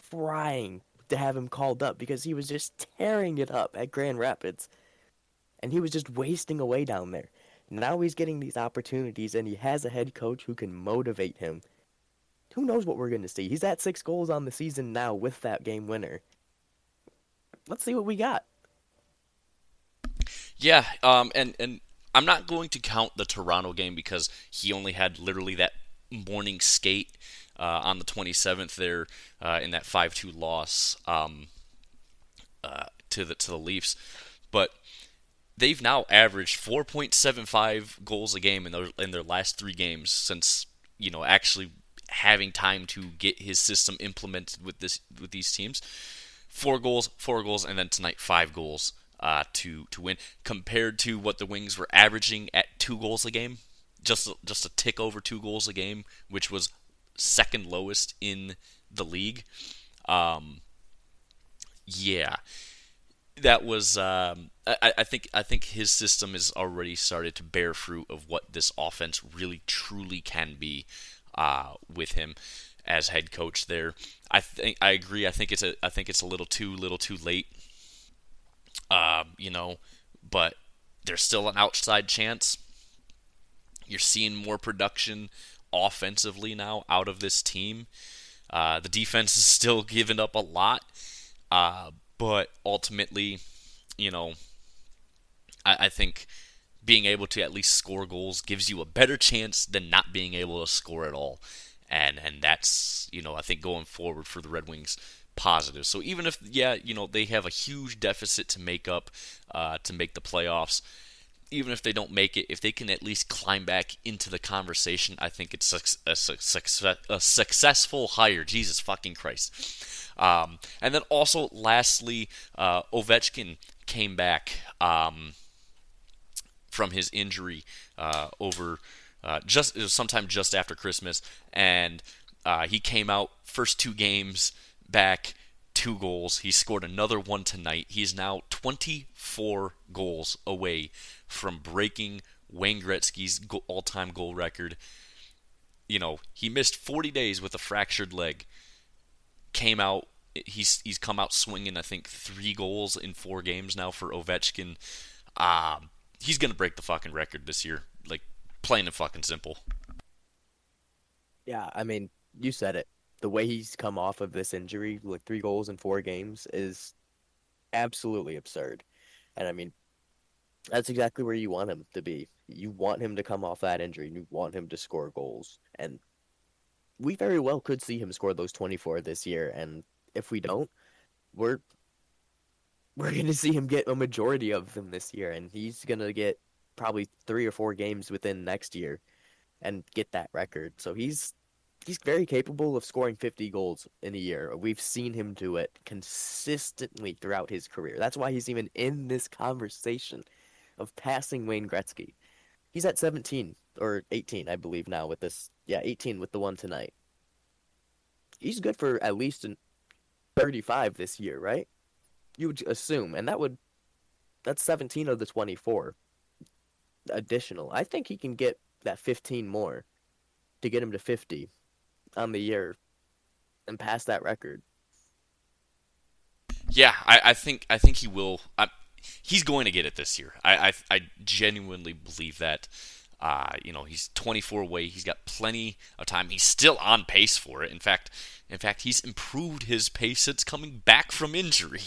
trying to have him called up because he was just tearing it up at Grand Rapids, and he was just wasting away down there. Now he's getting these opportunities, and he has a head coach who can motivate him. Who knows what we're going to see? He's at 6 goals on the season now with that game winner. Let's see what we got. Yeah, and I'm not going to count the Toronto game because he only had literally that morning skate on the 27th there in that 5-2 loss to the Leafs, but they've now averaged 4.75 goals a game in their last 3 games since actually having time to get his system implemented with these teams. 4 goals, and then tonight 5 goals to win, compared to what the Wings were averaging at 2 goals a game, just a tick over 2 goals a game, which was second lowest in the league. Yeah, that was. I think his system has already started to bear fruit of what this offense really truly can be with him as head coach there. I agree. I think it's a little too late. But there's still an outside chance. You're seeing more production offensively now out of this team. The defense is still giving up a lot, but ultimately, you know, I think being able to at least score goals gives you a better chance than not being able to score at all. And that's, I think going forward for the Red Wings, positive. So even if, they have a huge deficit to make up to make the playoffs, even if they don't make it, if they can at least climb back into the conversation, I think it's a successful hire. Jesus fucking Christ. And then also, lastly, Ovechkin came back from his injury over it was sometime just after Christmas, and he came out first 2 games back, 2 goals. He scored another one tonight. He's now 24 goals away from breaking Wayne Gretzky's all-time goal record. He missed 40 days with a fractured leg. Came out. He's come out swinging. I think 3 goals in 4 games now for Ovechkin. He's gonna break the fucking record this year. Like, plain and fucking simple. Yeah, I mean, you said it. The way he's come off of this injury, like 3 goals in 4 games, is absolutely absurd. And I mean, that's exactly where you want him to be. You want him to come off that injury. You want him to score goals. And we very well could see him score those 24 this year. And if we don't, we're going to see him get a majority of them this year. And he's going to get probably 3 or 4 games within next year and get that record. So he's very capable of scoring 50 goals in a year. We've seen him do it consistently throughout his career. That's why he's even in this conversation of passing Wayne Gretzky. He's at 17 or 18, I believe now with this. Yeah, 18 with the one tonight. he's good for at least 35 this year, right? You would assume, and that's 17 of the 24 additional. I think he can get that 15 more to get him to 50 on the year and pass that record. Yeah, I think he will. He's going to get it this year. I genuinely believe that. He's 24 away. He's got plenty of time. He's still on pace for it. In fact, he's improved his pace since coming back from injury.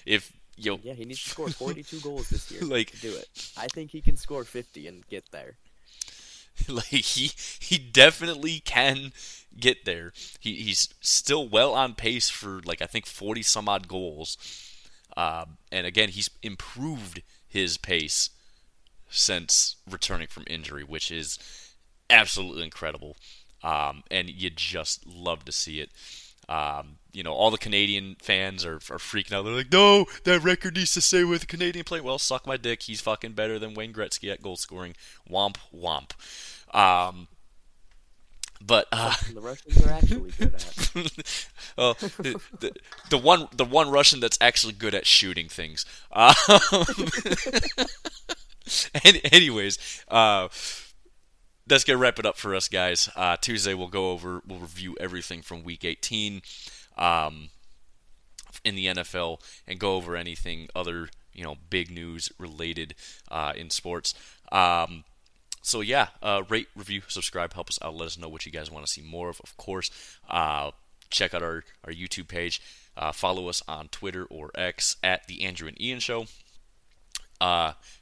If Yeah, he needs to score 42 goals this year like to do it. I think he can score 50 and get there. like he definitely can get there. He's still well on pace for like I think 40 some odd goals. And again, he's improved his pace since returning from injury, which is absolutely incredible. And you just love to see it. All the Canadian fans are freaking out. They're like, no, that record needs to stay with the Canadian player. Well, suck my dick. He's fucking better than Wayne Gretzky at goal scoring. Womp, womp. But Something the Russians are actually good at. well, the one Russian that's actually good at shooting things. Anyways, that's gonna wrap it up for us, guys. Tuesday we'll review everything from Week 18 in the NFL and go over anything other big news related in sports. So yeah, rate, review, subscribe, help us out. Let us know what you guys want to see more of. Of course, check out our YouTube page. Follow us on Twitter or X at the Andrew and Ian Show.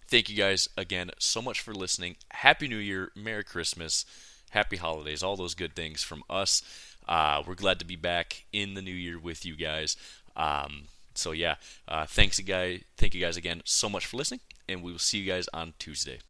Thank you guys again so much for listening. Happy New Year, Merry Christmas, Happy Holidays, all those good things from us. We're glad to be back in the new year with you guys. So yeah, thank you guys again so much for listening, and we will see you guys on Tuesday.